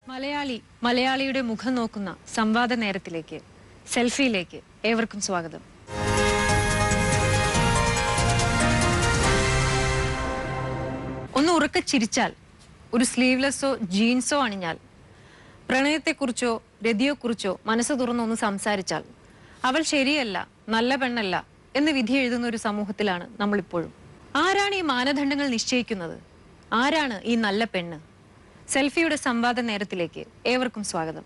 മലയാളിയുടെ മുഖം നോക്കുന്ന സംവാദ നേരത്തിലേക്ക്, സെൽഫിയിലേക്ക് ഏവർക്കും സ്വാഗതം. ഒന്ന് ഉറക്കെ ചിരിച്ചാൽ, ഒരു സ്ലീവ്ലെസ്സോ ജീൻസോ അണിഞ്ഞാൽ, പ്രണയത്തെക്കുറിച്ചോ രതിയെക്കുറിച്ചോ മനസ്സ് തുറന്നൊന്ന് സംസാരിച്ചാൽ അവൾ ശരിയല്ല, നല്ല പെണ്ണല്ല എന്ന് വിധി എഴുതുന്ന ഒരു സമൂഹത്തിലാണ് നമ്മളിപ്പോഴും. ആരാണ് ഈ മാനദണ്ഡങ്ങൾ നിശ്ചയിക്കുന്നത്? ആരാണ് ഈ നല്ല പെണ്ണ്? സെൽഫിയുടെ സംവാദ നേരത്തിലേക്ക് ഏവർക്കും സ്വാഗതം.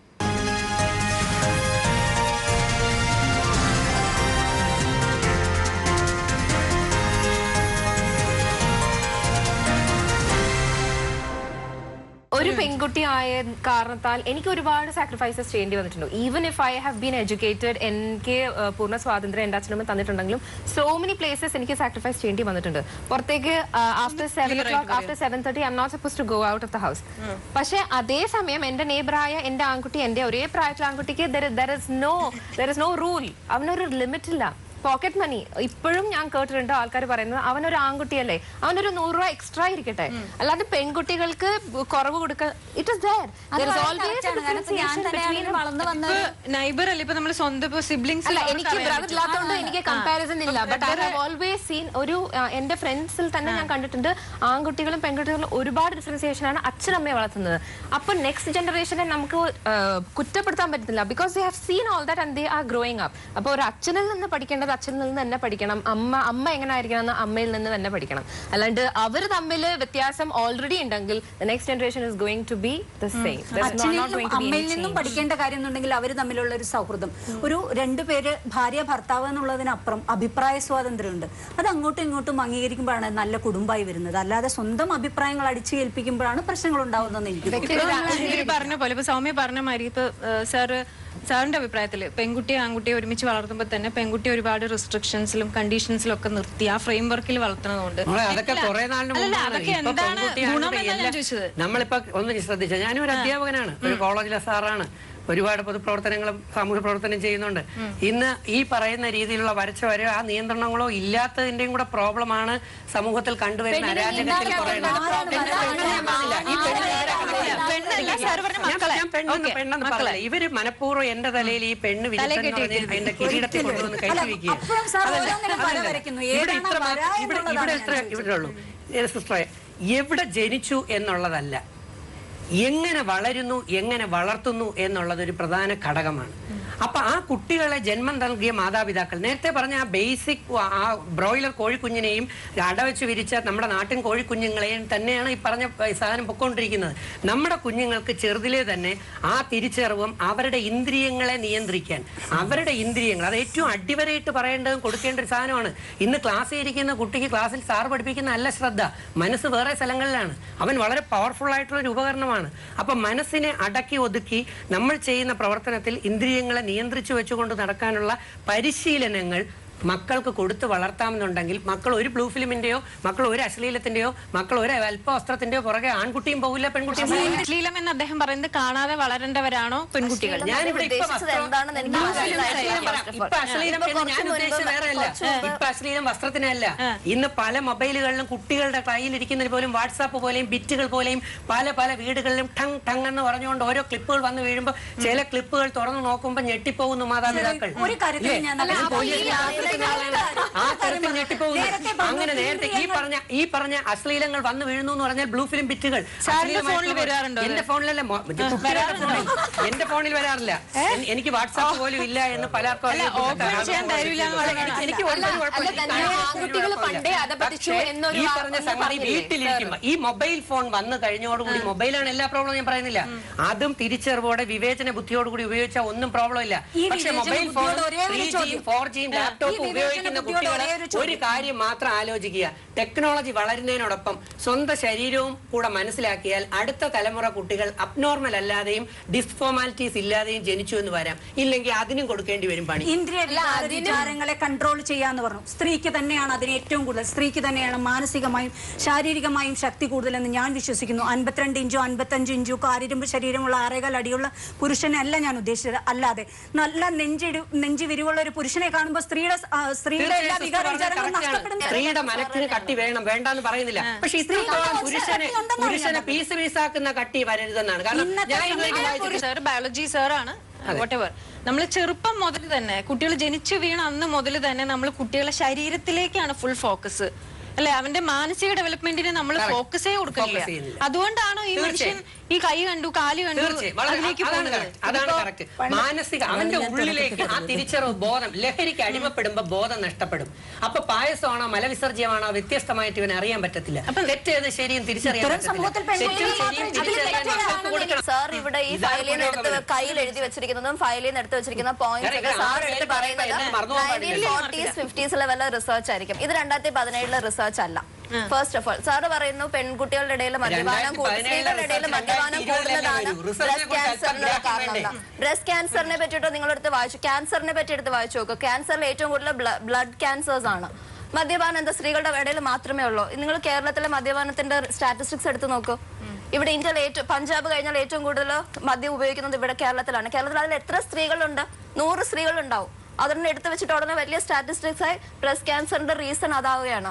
ഒരു പെൺകുട്ടിയായ കാരണത്താൽ എനിക്ക് ഒരുപാട് സാക്രിഫൈസസ് ചെയ്യേണ്ടി വന്നിട്ടുണ്ട്. Even if I have been educated, എനിക്ക് പൂർണ്ണ സ്വാതന്ത്ര്യം എൻ്റെ അച്ഛനമ്മ തന്നിട്ടുണ്ടെങ്കിലും സോ മെനി പ്ലേസസ് എനിക്ക് സാക്രിഫൈസ് ചെയ്യേണ്ടി വന്നിട്ടുണ്ട്. പുറത്തേക്ക് after 7 o'clock, after 7:30 I am not suppose to go out of the house. പക്ഷെ അതേസമയം എന്റെ നെയ്ബറായ എന്റെ ആൺകുട്ടി, എന്റെ ഒരേ പ്രായത്തിലുള്ള ആൺകുട്ടിക്ക് there is no rule. അവനൊരു ലിമിറ്റ് ഇല്ല. പോക്കറ്റ് മണി ഇപ്പോഴും ഞാൻ കേട്ടിട്ടുണ്ട് ആൾക്കാർ പറയുന്നത് അവനൊരു ആൺകുട്ടിയല്ലേ, അവനൊരു 100 രൂപ എക്സ്ട്രാ ഇരിക്കട്ടെ, അല്ലാതെ പെൺകുട്ടികൾക്ക് കുറവ് കൊടുക്കുക. It is there. എനിക്ക് ബ്രദർ ഇല്ലാത്തതുകൊണ്ട് എനിക്ക് കമ്പാരിസൺ ഇല്ല. But I have always seen ഒരു എന്റെ ഫ്രണ്ട്സിൽ തന്നെ ഞാൻ കണ്ടിട്ടുണ്ട് ആൺകുട്ടികളും പെൺകുട്ടികളും ഒരുപാട് ഡിഫറൻസിയേഷൻ ആണ് അച്ഛനമ്മയെ വളർത്തുന്നത്. അപ്പൊ നെക്സ്റ്റ് ജനറേഷനെ നമുക്ക് കുറ്റപ്പെടുത്താൻ പറ്റത്തില്ല. Because they have seen all that and they are growing up. അപ്പൊ ഒരു അച്ഛനിൽ നിന്ന് പഠിക്കേണ്ടത് അച്ഛനിൽ നിന്ന് തന്നെ പഠിക്കണം, അമ്മ എങ്ങനെ ആയിരിക്കണം എന്ന് അമ്മയിൽ നിന്ന് തന്നെ പഠിക്കണം. അല്ലാണ്ട് അവർ തമ്മിൽ വ്യത്യാസം ഓൾറെഡി ഉണ്ടെങ്കിൽ next generation is going to be the same. അമ്മയിൽ നിന്നും പഠിക്കേണ്ട കാര്യം എന്നുണ്ടെങ്കിൽ അവർ തമ്മിലുള്ള ഒരു സൗഹൃദം, ഒരു രണ്ടുപേര് ഭാര്യ ഭർത്താവ് എന്നുള്ളതിനപ്പുറം അഭിപ്രായ സ്വാതന്ത്ര്യമുണ്ട്. അത് അങ്ങോട്ടും ഇങ്ങോട്ടും അംഗീകരിക്കുമ്പോഴാണ് നല്ല കുടുംബമായി വരുന്നത്. അല്ലാതെ സ്വന്തം അഭിപ്രായങ്ങൾ അടിച്ചു കേൾപ്പിക്കുമ്പോഴാണ് പ്രശ്നങ്ങൾ ഉണ്ടാവുന്നതെന്ന് എനിക്ക് പറഞ്ഞ പോലെ ഇപ്പൊ സൗമ്യ പറഞ്ഞ മാതിരി ഇപ്പൊ സാറിന്റെ അഭിപ്രായത്തില് പെൺകുട്ടിയെ ആൺകുട്ടിയെ ഒരുമിച്ച് വളർത്തുമ്പോൾ തന്നെ പെൺകുട്ടി ഒരുപാട് റെസ്ട്രിക്ഷൻസിലും കണ്ടീഷൻസിലും ഒക്കെ നിർത്തി ആ ഫ്രെയിം വർക്കിൽ വളർത്തുന്നതുകൊണ്ട് നമ്മളിപ്പോ ഒന്ന് ശ്രദ്ധിച്ചാൽ, ഞാനും ഒരു അധ്യാപകനാണ്, ഒരു കോളേജിലെ സാറാണ്, ഒരുപാട് പൊതുപ്രവർത്തനങ്ങളും സാമൂഹ്യ പ്രവർത്തനം ചെയ്യുന്നുണ്ട്. ഇന്ന് ഈ പറയുന്ന രീതിയിലുള്ള വരച്ച വരെ ആ നിയന്ത്രണങ്ങളോ ഇല്ലാത്തതിന്റെയും കൂടെ പ്രോബ്ലമാണ് സമൂഹത്തിൽ കണ്ടുവരുന്ന അരാജകത്തിൽ. പെണ്ണെന്ന് പറഞ്ഞില്ല, ഇവര് മനഃപൂർവ്വം എന്റെ തലയിൽ ഈ പെണ്ണ് വിജയിച്ച എന്റെ കിരീടത്തിൽ കൊണ്ടുവന്ന് കയറ്റിവെക്കുക. ഇവിടെ ഉള്ളൂ സിസ്റ്ററെ, എവിടെ ജനിച്ചു എന്നുള്ളതല്ല, എങ്ങനെ വളരുന്നു, എങ്ങനെ വളർത്തുന്നു എന്നുള്ളത് ഒരു പ്രധാന ഘടകമാണ്. അപ്പൊ ആ കുട്ടികളെ ജന്മം നൽകിയ മാതാപിതാക്കൾ, നേരത്തെ പറഞ്ഞ ആ ബേസിക് ആ ബ്രോയിലർ കോഴിക്കുഞ്ഞിനെയും അടവെച്ച് വിരിച്ച നമ്മുടെ നാട്ടിൻ കോഴിക്കുഞ്ഞുങ്ങളെയും തന്നെയാണ് ഈ പറഞ്ഞ സാധനം പൊക്കോണ്ടിരിക്കുന്നത്. നമ്മുടെ കുഞ്ഞുങ്ങൾക്ക് ചെറുതിലെ തന്നെ ആ തിരിച്ചറിവും അവരുടെ ഇന്ദ്രിയങ്ങളെ നിയന്ത്രിക്കാൻ, അവരുടെ ഇന്ദ്രിയങ്ങൾ അത് ഏറ്റവും അടിവരയിട്ട് പറയേണ്ടതും കൊടുക്കേണ്ട ഒരു സാധനമാണ്. ഇന്ന് ക്ലാസ്സിൽ ഇരിക്കുന്ന കുട്ടിക്ക് ക്ലാസ്സിൽ സാർ പഠിപ്പിക്കുന്ന അല്ല ശ്രദ്ധ, മനസ്സ് വേറെ സ്ഥലങ്ങളിലാണ്. അവൻ വളരെ പവർഫുൾ ആയിട്ടുള്ള ഒരു ഉപകരണമാണ്. അപ്പൊ മനസ്സിനെ അടക്കി ഒതുക്കി നമ്മൾ ചെയ്യുന്ന പ്രവർത്തനത്തിൽ ഇന്ദ്രിയങ്ങളെ നിയന്ത്രിച്ചു വെച്ചുകൊണ്ട് നടക്കാനുള്ള പരിശീലനങ്ങൾ മക്കൾക്ക് കൊടുത്ത് വളർത്താമെന്നുണ്ടെങ്കിൽ മക്കൾ ഒരു ബ്ലൂ ഫിലിമിന്റെയോ, മക്കൾ ഒരു അശ്ലീലത്തിന്റെയോ, മക്കൾ ഒരു അല്പ വസ്ത്രത്തിന്റെയോ പുറകെ ആൺകുട്ടിയും പോകില്ല, പെൺകുട്ടിയും. അശ്ലീലം എന്ന് അദ്ദേഹം പറയുന്നത് കാണാതെ വളരേണ്ടവരാണോ പെൺകുട്ടികൾ? ഞാനിവിടെ ഇപ്പൊ അശ്ലീലം ഞാൻ ഉദ്ദേശിച്ചത് വേറെയല്ല. ഇപ്പൊ അശ്ലീലം വസ്ത്രത്തിനല്ല. ഇന്ന് പല മൊബൈലുകളിലും കുട്ടികളുടെ കയ്യിലിരിക്കുന്നതിന് പോലും വാട്സാപ്പ് പോലെയും ബിറ്റുകൾ പോലെയും പല പല വീടുകളിലും ടങ് ടങ് എന്ന് പറഞ്ഞുകൊണ്ട് ഓരോ ക്ലിപ്പുകൾ വന്ന് വീഴുമ്പോൾ ചില ക്ലിപ്പുകൾ തുറന്നു നോക്കുമ്പോൾ ഞെട്ടിപ്പോകുന്നു മാതാപിതാക്കൾ. ആ തരത്തിൽ ഞെട്ടിപ്പോകുന്നു. അങ്ങനെ നേരത്തെ ഈ പറഞ്ഞ അശ്ലീലങ്ങൾ വന്നു വീഴുന്നു എന്ന് പറഞ്ഞാൽ ബ്ലൂ ഫിലിം ബിറ്റുകൾ എന്റെ ഫോണിലല്ല, എന്റെ ഫോണിൽ വരാറില്ല. എനിക്ക് വാട്സാപ്പ് പോലും ഇല്ല എന്ന് പലർക്കും ഈ പറഞ്ഞ സംഗതി വീട്ടിലിരിക്കുമ്പോ ഈ മൊബൈൽ ഫോൺ വന്നു കഴിഞ്ഞോടുകൂടി, മൊബൈലാണ് എല്ലാ പ്രോബ്ലം ഞാൻ പറയുന്നില്ല, അതും തിരിച്ചറിവോടെ വിവേചന ബുദ്ധിയോടുകൂടി ഉപയോഗിച്ചാൽ ഒന്നും പ്രോബ്ലം ഇല്ല. പക്ഷെ mobile phone 3G 4G laptop ഉപയോഗിക്കുന്ന കുട്ടികൾ ഒരു കാര്യം മാത്രം ആലോചിക്കുക, ടെക്നോളജി വളരുന്നതിനോടൊപ്പം സ്വന്തം ശരീരവും കൂടെ മനസ്സിലാക്കിയാൽ അടുത്ത തലമുറ കുട്ടികൾ അബ്നോർമൽ അല്ലാതെയും ഡിസ്ഫോർമാലിറ്റീസ് ഇല്ലാതെയും ജനിച്ചു എന്ന് വരാം. ഇല്ലെങ്കിൽ അതിനും കൊടുക്കേണ്ടി വരും പണി. ഇന്ദ്രിയ വിചാരങ്ങളെ കൺട്രോൾ ചെയ്യാന്ന് പറഞ്ഞു. സ്ത്രീക്ക് തന്നെയാണ് അതിന് ഏറ്റവും കൂടുതൽ, സ്ത്രീക്ക് തന്നെയാണ് മാനസികമായും ശാരീരികമായും ശക്തി കൂടുതലെന്ന് ഞാൻ വിശ്വസിക്കുന്നു. 52 ഇഞ്ചോ 55 ഇഞ്ചോ കാരിരുമ്പ് ശരീരമുള്ള 6.5 അടിയുള്ള പുരുഷനെ അല്ല ഞാൻ ഉദ്ദേശിച്ചത്. അല്ലാതെ നല്ല നെഞ്ച് വിരിവുള്ള ഒരു പുരുഷനെ കാണുമ്പോൾ സ്ത്രീയുടെ സ്ത്രീയുടെ എല്ലാ വികാര വിചാരങ്ങളും നഷ്ടപ്പെടുന്നു. സ്ത്രീയുടെ മനസ്സിന് കട്ടി വേണം വേണ്ടെന്ന് പറയുന്നില്ല, പക്ഷെ ഇത്രത്തോളം പുരുഷനെ പീസ് പീസാക്കുന്ന കട്ടി വരരുതെന്നാണ്. കാരണം ഞാൻ ബയോളജി സാറാണ് whatever. നമ്മൾ ചെറുപ്പം മുതൽ തന്നെ കുട്ടികൾ ജനിച്ചു വീണ അന്ന് മുതൽ തന്നെ നമ്മൾ കുട്ടികളുടെ ശരീരത്തിലേക്കാണ് ഫുൾ ഫോക്കസ് അല്ലെ, അവന്റെ മാനസിക ഡെവലപ്മെന്റിന് നമ്മൾ ഫോക്കസേ കൊടുക്കില്ല. അതുകൊണ്ടാണോ ഈ മനുഷ്യൻ ഈ കൈ കണ്ടു കാല് കണ്ടു അതിലേക്ക് പോകുന്നത്? മാനസിക അവന്റെ ഉള്ളിലേക്ക് ആ തിരിച്ചറിവ് ബോധം, ലഹരിക്ക് അടിമപ്പെടുമ്പോ ബോധം നഷ്ടപ്പെടും. അപ്പൊ പായസമാണോ മലവിസർജ്യമാണോ വ്യത്യസ്തമായിട്ട് ഇവനെ അറിയാൻ പറ്റത്തില്ല. തെറ്റേത് ശരിയും തിരിച്ചറിയാൻ സാർ ഇവിടെ ഈ ഫയലിൽ നിന്ന് എടുത്ത് കയ്യിൽ എഴുതി വെച്ചിരിക്കുന്നതും ഫയലിൽ നിന്ന് എടുത്ത് വെച്ചിരിക്കുന്ന പോയിന്റ് സാർ എടുത്ത് പറയുന്നത് 1940s 50s ലെവലിലെ റിസർച്ച് ആയിരിക്കും. ഇത് 2017 റിസർച്ച് അല്ല. ഫസ്റ്റ് ഓഫ് ഓൾ സാറ് പറയുന്നു പെൺകുട്ടികളുടെ ഇടയിൽ മദ്യപാനം സ്ത്രീകളുടെ ഇടയിൽ മദ്യപാനം കൂടുന്നതാണ് ബ്രസ്റ്റ് ക്യാൻസറിനുള്ള കാരണം. ബ്രസ്റ്റ് ക്യാൻസറിനെ പറ്റിയിട്ട് നിങ്ങളെടുത്ത് വായിച്ചു, ക്യാൻസറിനെ പറ്റി എടുത്ത് വായിച്ചു നോക്കുക. ക്യാൻസറിൽ ഏറ്റവും കൂടുതൽ ബ്ലഡ് ക്യാൻസേഴ്സ് ആണ്. മദ്യപാനം എന്താ സ്ത്രീകളുടെ ഇടയിൽ മാത്രമേ ഉള്ളൂ? നിങ്ങൾ കേരളത്തിലെ മദ്യപാനത്തിന്റെ സ്റ്റാറ്റിസ്റ്റിക്സ് എടുത്ത് നോക്കൂ. ഇവിടെ ഇന്ത്യയിൽ പഞ്ചാബ് കഴിഞ്ഞാൽ ഏറ്റവും കൂടുതൽ മദ്യം ഉപയോഗിക്കുന്നത് ഇവിടെ കേരളത്തിലാണ്. കേരളത്തിൽ അതിൽ എത്ര സ്ത്രീകളുണ്ട്? 100 സ്ത്രീകളുണ്ടാവും. അതൊന്നും എടുത്തു വെച്ചിട്ട് ഉടനെ വലിയ സ്റ്റാറ്റിസ്റ്റിക്സ് ആയി ബ്രസ്റ്റ് ക്യാൻസറിന്റെ റീസൺ അതാവുകയാണ്.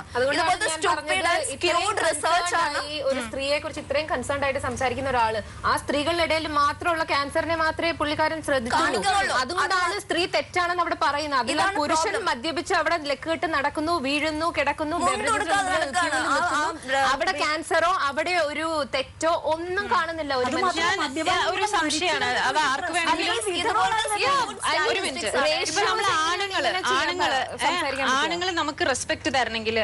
ഒരു സ്ത്രീയെ കുറിച്ച് ഇത്രയും കൺസേൺ ആയിട്ട് സംസാരിക്കുന്ന ഒരാള് ആ സ്ത്രീകളുടെ ഇടയിൽ മാത്രമുള്ള ക്യാൻസറിനെ മാത്രമേ പുള്ളിക്കാരൻ ശ്രദ്ധിക്കുള്ളൂ. അതുകൊണ്ടാണ് സ്ത്രീ തെറ്റാണെന്ന് അവിടെ പറയുന്നത്. അതിൽ പുരുഷൻ മദ്യപിച്ച് അവിടെ ലക്കിട്ട് നടക്കുന്നു, വീഴുന്നു, കിടക്കുന്നു. അവിടെ ക്യാൻസറോ അവിടെ ഒരു തെറ്റോ ഒന്നും കാണുന്നില്ല. ഒരു സംശയമാണ് അത് ആർക്ക് വേണമെങ്കിലും. ആണുങ്ങള് നമുക്ക് റെസ്പെക്ട് തരണമെങ്കിൽ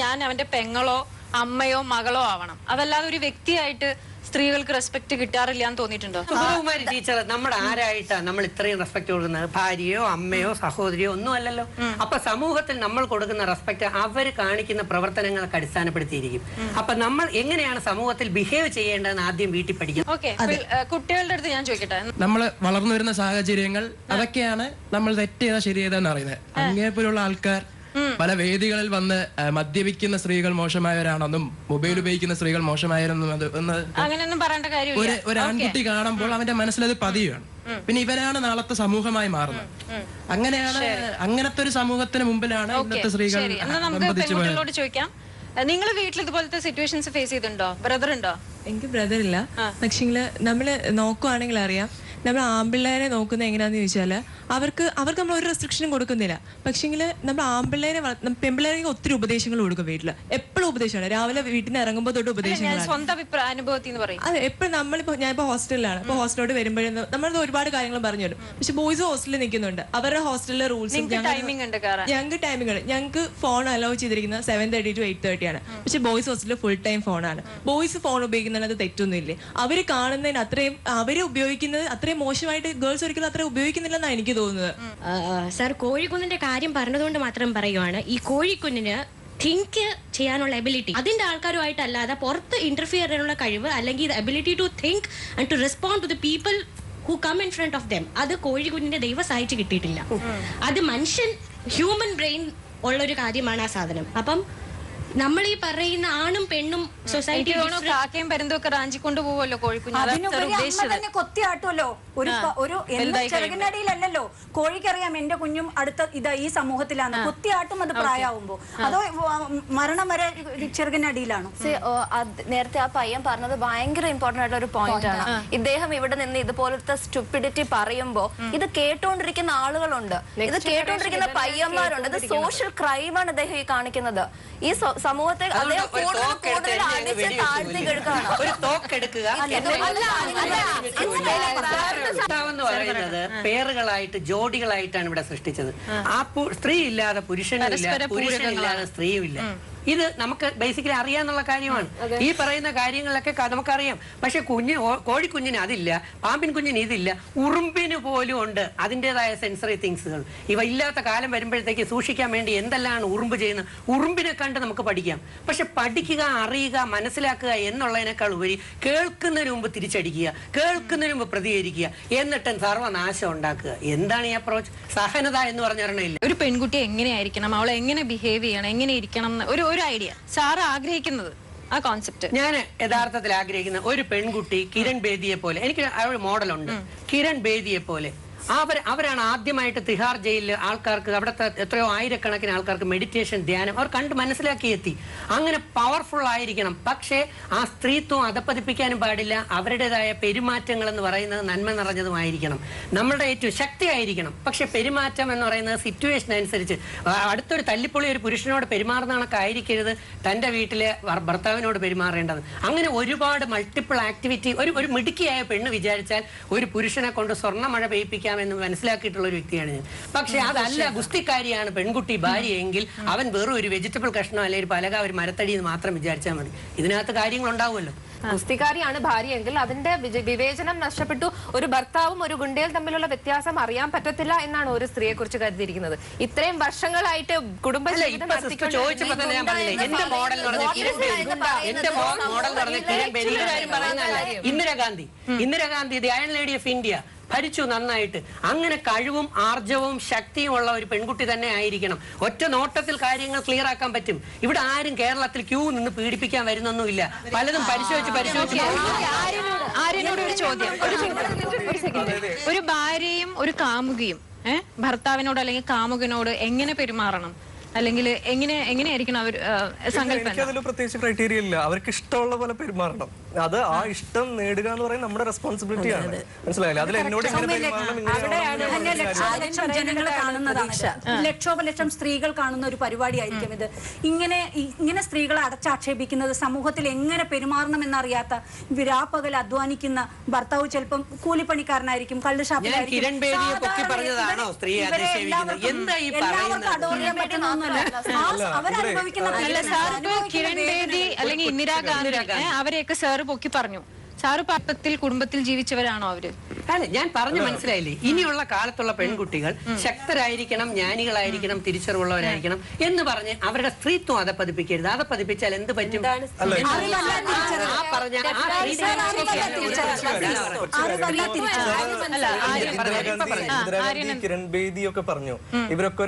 ഞാൻ അവന്റെ പെങ്ങളോ അമ്മയോ മകളോ ആവണം. അതല്ലാതെ ഒരു വ്യക്തിയായിട്ട് സ്ത്രീകൾക്ക് റെസ്പെക്ട് കിട്ടാറില്ല എന്ന് തോന്നിയിട്ടുണ്ടോ? സുഗതകുമാരി ടീച്ചർ, നമ്മുടെ ആരായിട്ടാ നമ്മൾ ഇത്രയും റെസ്പെക്ട് കൊടുക്കുന്നത്? ഭാര്യയോ അമ്മയോ സഹോദരിയോ ഒന്നും അല്ലല്ലോ. അപ്പൊ സമൂഹത്തിൽ നമ്മൾ കൊടുക്കുന്ന റെസ്പെക്ട് അവർ കാണിക്കുന്ന പ്രവർത്തനങ്ങൾക്ക് അടിസ്ഥാനപ്പെടുത്തിയിരിക്കും. അപ്പൊ നമ്മൾ എങ്ങനെയാണ് സമൂഹത്തിൽ ബിഹേവ് ചെയ്യേണ്ടതെന്ന് ആദ്യം വീട്ടിൽ പഠിക്കും. കുട്ടികളുടെ അടുത്ത് ഞാൻ ചോദിക്കട്ടെ, നമ്മൾ വളർന്നു വരുന്ന സാഹചര്യങ്ങൾ അതൊക്കെയാണ് നമ്മൾ തെറ്റ് ചെയ്താൽ ശരി ചെയ്തെന്ന് അറിയുന്നത്. അങ്ങനെപ്പോലുള്ള ആൾക്കാർ പല വേദികളിൽ വന്ന് മദ്യപിക്കുന്ന സ്ത്രീകൾ മോശമായവരാണെന്നും മൊബൈൽ ഉപയോഗിക്കുന്ന സ്ത്രീകൾ മോശമായവരെന്നും അങ്ങനെയൊന്നും പറയേണ്ട കാര്യമില്ല. ഒരു ആൺകുട്ടി കാണുമ്പോൾ അവന്റെ മനസ്സിലത് പതിയാണ്. പിന്നെ ഇവനാണ് നാളത്തെ സമൂഹമായി മാറുന്നത്. അങ്ങനെയാണ്, അങ്ങനത്തെ ഒരു സമൂഹത്തിന് മുമ്പിലാണ് ഇന്നത്തെ സ്ത്രീകൾ. നമുക്ക് പെൺകുട്ടികളോട് ചോദിക്കാം, നിങ്ങൾ വീട്ടിൽ ഇതുപോലത്തെ സിറ്റുവേഷൻസ് ഫേസ് ചെയ്തിട്ടുണ്ടോ? ബ്രദർ ഉണ്ടോ? എനിക്ക് ബ്രദർ ഇല്ല. പക്ഷെങ്കിൽ നമ്മൾ നോക്കുവാണെങ്കിൽ അറിയാം, നമ്മൾ ആൺപിള്ളേരെ നോക്കുന്നത് എങ്ങനെയാണെന്ന് ചോദിച്ചാൽ അവർക്ക് നമ്മൾ ഒരു റെസ്ട്രിക്ഷനും കൊടുക്കുന്നില്ല. പക്ഷെങ്കിൽ നമ്മൾ ആൺപിള്ളേരെ പെൺപിള്ളേരെ ഒത്തിരി ഉപദേശങ്ങൾ കൊടുക്കും. വീട്ടിൽ എപ്പോഴും ഉപദേശമാണ്. രാവിലെ വീട്ടിൽ നിന്ന് ഇറങ്ങുമ്പോൾ തൊട്ട് ഉപദേശങ്ങളാണ്. അതെ, എപ്പോഴും ഞാനിപ്പോൾ ഹോസ്റ്റലിലാണ്. അപ്പോൾ ഹോസ്റ്റലോട്ട് വരുമ്പോഴേ നമ്മളത് ഒരുപാട് കാര്യങ്ങൾ പറഞ്ഞു തരും. പക്ഷെ ബോയ്സ് ഹോസ്റ്റലിൽ നിൽക്കുന്നുണ്ട്. അവരുടെ ഹോസ്റ്റലിലെ റൂൾസ് ഞങ്ങൾക്ക് ടൈമിംഗ് ഉണ്ട്. ഞങ്ങൾക്ക് ഫോൺ അലോ ചെയ്തിരിക്കുന്നത് 7:30 to 8:30 ആണ്. പക്ഷെ ബോയ്സ് ഹോസ്റ്റലിൽ ഫുൾ ടൈം ഫോണാണ്. ബോയ്സ് ഫോൺ ഉപയോഗിക്കുന്നതിനകത്ത് തെറ്റൊന്നുമില്ലേ? അവർ കാണുന്നതിന് അത്രയും അവർ ഉപയോഗിക്കുന്നത് അത്രയും മോശമായിട്ട് ഗേൾസ് ഒരിക്കലും അത്രയും ഉപയോഗിക്കുന്നില്ലെന്നാണ് എനിക്ക് തോന്നുന്നത്. സാർ കോഴിക്കുഞ്ഞിന്റെ കാര്യം പറഞ്ഞതുകൊണ്ട് മാത്രം പറയുവാണ്, ഈ കോഴിക്കുഞ്ഞിന് തിങ്ക് ചെയ്യാനുള്ള എബിലിറ്റി അതിന്റെ ആൾക്കാരുമായിട്ടല്ലാതെ പുറത്ത് ഇന്റർഫിയർ ചെയ്യാനുള്ള കഴിവ് അല്ലെങ്കിൽ ability to think and to respond to the people who come in front of them, അത് കോഴിക്കുഞ്ഞിന്റെ ദൈവ സഹായിച്ച് കിട്ടിയിട്ടില്ല. അത് മനുഷ്യൻ ഹ്യൂമൻ ബ്രെയിൻ ഉള്ളൊരു കാര്യമാണ് ആ സാധനം. അപ്പം നമ്മൾ ഈ പറയുന്ന ആണും പെണ്ണും സൊസൈറ്റി കാക്കയും പരുന്തൊക്കെ റാഞ്ചിക്കൊണ്ട് പോവല്ലോ കോഴിക്കുഞ്ഞ്, കൊത്തിയാട്ടുമല്ലോ. ഒരു ചെറുകിനടിയിലല്ലോ. കോഴിക്കറിയാം എന്റെ കുഞ്ഞും അടുത്ത ഈ സമൂഹത്തിലാണ്. കൊത്തിയാട്ടും അത് പ്രായമാവുമ്പോ, അതോ മരണം വരെ ചെറുകിനടിയിലാണോ? നേരത്തെ ആ പയ്യൻ പറഞ്ഞത് ഭയങ്കര ഇമ്പോർട്ടന്റ് ആയിട്ടുള്ള ഒരു പോയിന്റ് ആണ്. ഇദ്ദേഹം ഇവിടെ നിന്ന് ഇതുപോലത്തെ സ്റ്റുപ്പിഡിറ്റി പറയുമ്പോ ഇത് കേട്ടോണ്ടിരിക്കുന്ന ആളുകളുണ്ട്, ഇത് കേട്ടോണ്ടിരിക്കുന്ന പയ്യന്മാരുണ്ട്. ഇത് സോഷ്യൽ ക്രൈമാണ് അദ്ദേഹം ഈ കാണിക്കുന്നത്. ഈ സമൂഹത്തെ അദ്ദേഹം കൂടുതൽ അടിച്ച് താഴ്ത്തി കിടക്കുകയാണ്. ഒരു തോക്കെടുക്കുക എന്ന് പറയുന്നത് പേറുകളായിട്ട് ജോഡികളായിട്ടാണ് ഇവിടെ സൃഷ്ടിച്ചത്. ആ സ്ത്രീ ഇല്ലാതെ പുരുഷനില്ല, പുരുഷനില്ലാതെ സ്ത്രീയും ഇല്ല. ഇത് നമുക്ക് ബേസിക്കലി അറിയാന്നുള്ള കാര്യമാണ്. ഈ പറയുന്ന കാര്യങ്ങളിലൊക്കെ നമുക്കറിയാം. പക്ഷെ കോഴിക്കുഞ്ഞിന് അതില്ല, പാമ്പിൻ കുഞ്ഞിന് ഇതില്ല, ഉറുമ്പിന് പോലും ഉണ്ട് അതിൻ്റെതായ സെൻസറി തിങ്സുകൾ. ഇവ ഇല്ലാത്ത കാലം വരുമ്പോഴത്തേക്ക് സൂക്ഷിക്കാൻ വേണ്ടി എന്തെല്ലാം ഉറുമ്പ് ചെയ്യുന്നത് ഉറുമ്പിനെ കണ്ട് നമുക്ക് പഠിക്കാം. പക്ഷെ പഠിക്കുക, അറിയുക, മനസ്സിലാക്കുക എന്നുള്ളതിനേക്കാൾ ഉപരി കേൾക്കുന്നതിന് മുമ്പ് തിരിച്ചടിക്കുക, കേൾക്കുന്നതിന് മുമ്പ് പ്രതികരിക്കുക, എന്നിട്ട് സർവനാശം ഉണ്ടാക്കുക. എന്താണ് ഈ അപ്രോച്ച്? സഹനത എന്ന് പറഞ്ഞില്ല. ഒരു പെൺകുട്ടി എങ്ങനെയായിരിക്കണം, അവളെ എങ്ങനെ ബിഹേവ് ചെയ്യണം, എങ്ങനെ ഇരിക്കണം ഒരു ഐഡിയ സാർ ആഗ്രഹിക്കുന്നത് ആ കോൺസെപ്റ്റ്. ഞാൻ യഥാർത്ഥത്തിൽ ആഗ്രഹിക്കുന്ന ഒരു പെൺകുട്ടി കിരൺ ബേദിയെ പോലെ, എനിക്ക് ഒരു മോഡലുണ്ട്, കിരൺ ബേദിയെ പോലെ അവരാണ് ആദ്യമായിട്ട് തിഹാർ ജയിലിൽ ആൾക്കാർക്ക്, അവിടുത്തെ എത്രയോ ആയിരക്കണക്കിന് ആൾക്കാർക്ക് മെഡിറ്റേഷൻ, ധ്യാനം അവർ കണ്ട് മനസ്സിലാക്കി എത്തി. അങ്ങനെ പവർഫുൾ ആയിരിക്കണം. പക്ഷേ ആ സ്ത്രീത്വം അധപ്പതിപ്പിക്കാനും പാടില്ല. അവരുടേതായ പെരുമാറ്റങ്ങൾ എന്ന് പറയുന്നത് നന്മ നിറഞ്ഞതുമായിരിക്കണം. നമ്മളുടെ ഏറ്റവും ശക്തി ആയിരിക്കണം. പക്ഷെ പെരുമാറ്റം എന്ന് പറയുന്നത് സിറ്റുവേഷൻ അനുസരിച്ച്, അടുത്തൊരു തല്ലിപ്പൊളി ഒരു പുരുഷനോട് പെരുമാറുന്ന കണക്ക് ആയിരിക്കരുത് തന്റെ വീട്ടിലെ ഭർത്താവിനോട് പെരുമാറേണ്ടത്. അങ്ങനെ ഒരുപാട് മൾട്ടിപ്പിൾ ആക്ടിവിറ്റി ഒരു മിടുക്കിയായ പെണ്ണ് വിചാരിച്ചാൽ ഒരു പുരുഷനെ കൊണ്ട് സ്വർണ്ണമഴ പെയ്യിപ്പിക്കാം എന്ന് മനസ്സിലാക്കിയിട്ടുള്ള ഒരു വ്യക്തിയാണ് ഞാൻ. പക്ഷെ അതല്ല, ഗുസ്തിക്കാരിയാണ് പെൺകുട്ടി ഭാര്യയെങ്കിൽ അവൻ വെറും ഒരു വെജിറ്റബിൾ കഷ്ണം അല്ലെങ്കിൽ ഒരു പലക ഒരു മരത്തടി എന്ന് മാത്രം വിചാരിച്ചാൽ മതി. ഇതിനകത്ത് കാര്യങ്ങൾ ഉണ്ടാവുമല്ലോ. ഗുസ്തിക്കാരിയാണ് ഭാര്യയെങ്കിൽ അതിന്റെ വിവേചനം നഷ്ടപ്പെട്ടു. ഒരു ഭർത്താവും ഒരു ഗുണ്ടയും തമ്മിലുള്ള വ്യത്യാസം അറിയാൻ പറ്റത്തില്ല എന്നാണ് ഒരു സ്ത്രീയെ കുറിച്ച് കരുതിയിരിക്കുന്നത്. ഇത്രയും വർഷങ്ങളായിട്ട് കുടുംബ ജീവിതം ചോദിച്ചപ്പോ തന്നെ ഞാൻ പറഞ്ഞില്ലേ, എന്റെ മോഡൽ കിരൺ ബേദിയുടെ കാര്യം പറയുന്നതല്ല. Indira Gandhi the iron lady of India ഭരിച്ചു നന്നായിട്ട്. അങ്ങനെ കഴിവും ആർജവും ശക്തിയും ഉള്ള ഒരു പെൺകുട്ടി തന്നെ ആയിരിക്കണം. ഒറ്റ നോട്ടത്തിൽ കാര്യങ്ങൾ ക്ലിയർ ആക്കാൻ പറ്റും. ഇവിടെ ആരും കേരളത്തിൽ ക്യൂ നിന്ന് പീഡിപ്പിക്കാൻ വരുന്നൊന്നുമില്ല. പലതും പരിശോധിച്ച് ആര്യനോട് ഒരു ചോദ്യം. ഒരു ഭാര്യയും ഒരു കാമുകിയും ഭർത്താവിനോട് അല്ലെങ്കിൽ കാമുകനോട് എങ്ങനെ പെരുമാറണം, അല്ലെങ്കിൽ എങ്ങനെയായിരിക്കണം അവർ സങ്കല്പം? എനിക്കതിൽ പ്രത്യേകിച്ച് ക്രൈറ്റീരിയ ഇല്ല. അവർക്ക് ഇഷ്ടമുള്ള പോലെ പെരുമാറണം. അത് ആ ഇഷ്ടം നേടുക എന്ന് പറയുന്നത് നമ്മുടെ റെസ്പോൺസിബിലിറ്റിയാണ്. മനസ്സിലായില്ലേ? അതിൽ എന്നോട് ജനങ്ങൾ കാണുന്നതാണ്, ലക്ഷോപലക്ഷം സ്ത്രീകൾ കാണുന്ന ഒരു പരിപാടിയായിരിക്കും ഇത്. ഇങ്ങനെ സ്ത്രീകളെ അടച്ചാക്ഷേപിക്കുന്നത്, സമൂഹത്തിൽ എങ്ങനെ പെരുമാറണം എന്നറിയാത്ത വിരാപ്പകൽ അധ്വാനിക്കുന്ന ഭർത്താവ് ചിലപ്പം കൂലിപ്പണിക്കാരനായിരിക്കും, കള്ളുഷാപ്പിലായിരിക്കും. അഡോറിയാൻ പറ്റുന്ന കിരൺ ബേദി അല്ലെങ്കിൽ ഇന്ദിരാഗാന്ധി അവരെയൊക്കെ സാറ് പൊക്കി പറഞ്ഞു. സാറ് പാപത്തിൽ കുടുംബത്തിൽ ജീവിച്ചവരാണോ അവര്? അല്ല, ഞാൻ പറഞ്ഞു മനസ്സിലായില്ലേ, ഇനിയുള്ള കാലത്തുള്ള പെൺകുട്ടികൾ ശക്തരായിരിക്കണം, ജ്ഞാനികളായിരിക്കണം, തിരിച്ചറിവുള്ളവരായിരിക്കണം എന്ന് പറഞ്ഞ് അവരുടെ സ്ത്രീത്വം അധപ്പതിപ്പിക്കരുത്. അധപ്പതിപ്പിച്ചാൽ എന്ത് പറ്റും? കിരൺ ബേദി ഒക്കെ പറഞ്ഞു, ഇവരൊക്കെ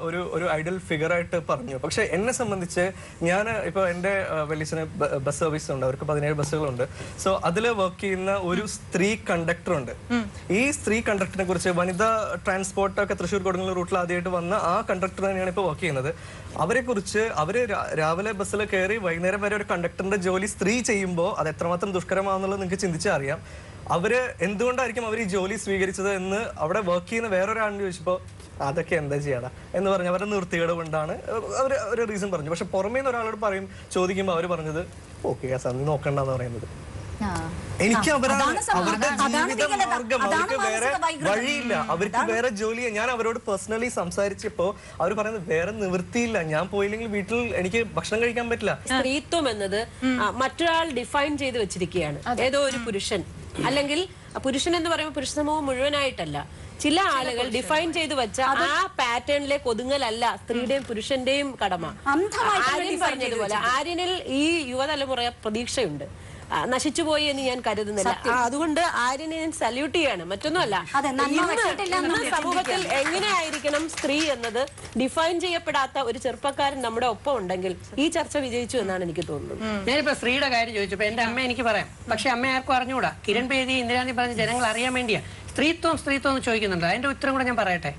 ഒരു ഐഡൽ ഫിഗർ ആയിട്ട് പറഞ്ഞു. പക്ഷെ എന്നെ സംബന്ധിച്ച്, ഞാൻ ഇപ്പൊ എന്റെ വലിയച്ഛന് ബസ് സർവീസ് ഉണ്ട്, അവർക്ക് 17 ബസ്സുകളുണ്ട്. സോ അതിൽ വർക്ക് ചെയ്യുന്ന ഒരു സ്ത്രീ കണ്ടക്ടർ ഉണ്ട്. ഈ സ്ത്രീ കണ്ടക്ടറിനെ കുറിച്ച്, വനിതാ ട്രാൻസ്പോർട്ട് ഒക്കെ തൃശ്ശൂർ കൊടുങ്ങല്ലൂർ റൂട്ടിൽ ആദ്യമായിട്ട് വന്ന ആ കണ്ടക്ടർ തന്നെയാണ് ഇപ്പോൾ വർക്ക് ചെയ്യുന്നത്. അവരെ കുറിച്ച്, അവര് രാവിലെ ബസ്സിൽ കയറി വൈകുന്നേരം വരെ ഒരു കണ്ടക്ടറിന്റെ ജോലി സ്ത്രീ ചെയ്യുമ്പോൾ അത് എത്രമാത്രം ദുഷ്കരമാണെന്നുള്ളത് നിങ്ങൾക്ക് ചിന്തിച്ചാൽ അറിയാം. അവര് എന്തുകൊണ്ടായിരിക്കും അവർ ഈ ജോലി സ്വീകരിച്ചത് എന്ന് അവിടെ വർക്ക് ചെയ്യുന്ന വേറൊരാളിന് ചോദിച്ചപ്പോൾ അതൊക്കെ എന്താ ചെയ്യാടാ എന്ന് പറഞ്ഞ് അവരുടെ നിർത്തികേട് കൊണ്ടാണ് അവർ ഒരു റീസൺ പറഞ്ഞു. പക്ഷെ പുറമേ നിന്ന് ഒരാളോട് ചോദിക്കുമ്പോൾ അവർ പറഞ്ഞത് ഓക്കെ നീ നോക്കണ്ടെന്ന് പറയുന്നത്. എനിക്ക് അവരുടെ ജീവിത മാർഗം, അവർക്ക് വേറെ വഴിയില്ല, അവർക്ക് വേറെ ജോലിയാണ്. ഞാൻ അവരോട് പേഴ്സണലി സംസാരിച്ചപ്പോ അവർ പറയുന്നത് വേറെ നിവൃത്തിയില്ല, ഞാൻ പോയില്ലെങ്കിൽ വീട്ടിൽ എനിക്ക് ഭക്ഷണം കഴിക്കാൻ പറ്റില്ല. സ്ത്രീത്വം എന്നത് മറ്റൊരാൾ ഡിഫൈൻ ചെയ്ത് വെച്ചിരിക്കുകയാണ്. ഏതോ ഒരു പുരുഷൻ, അല്ലെങ്കിൽ പുരുഷൻ എന്ന് പറയുമ്പോൾ പുരുഷ സമൂഹം മുഴുവനായിട്ടല്ല, ചില ആളുകൾ ഡിഫൈൻ ചെയ്തു വെച്ച ആ പാറ്റേണിലേക്ക് ഒതുങ്ങലല്ല സ്ത്രീയുടെയും പുരുഷന്റെയും കടമ. ആര്യൻ പറഞ്ഞതുപോലെ ആര്യനിൽ ഈ യുവതലമുറ പ്രതീക്ഷയുണ്ട്, നശിച്ചുപോയി എന്ന് ഞാൻ കരുതുന്നില്ല. അതുകൊണ്ട് ആര്യനെ ഞാൻ സല്യൂട്ട് ചെയ്യാണ്, മറ്റൊന്നുമല്ല. ഇന്ന് സമൂഹത്തിൽ എങ്ങനെയായിരിക്കണം സ്ത്രീ എന്നത് ഡിഫൈൻ ചെയ്യപ്പെടാത്ത ഒരു ചെറുപ്പക്കാരൻ നമ്മുടെ ഒപ്പം ഉണ്ടെങ്കിൽ ഈ ചർച്ച വിജയിച്ചു എന്നാണ് എനിക്ക് തോന്നുന്നത്. ഞാനിപ്പോ സ്ത്രീയുടെ കാര്യം ചോദിച്ചപ്പോ എന്റെ അമ്മ എനിക്ക് പറയാം, പക്ഷെ അമ്മ ആർക്കും അറിഞ്ഞുകൂടാ. കിരൺ ബേദി, ഇന്ദിരാഗാന്ധി പറഞ്ഞ ജനങ്ങൾ അറിയാൻ വേണ്ടിയാ സ്ത്രീത്വം എന്ന് ചോദിക്കുന്നുണ്ട്. അതിന്റെ ഉത്തരം കൂടെ ഞാൻ പറയട്ടെ.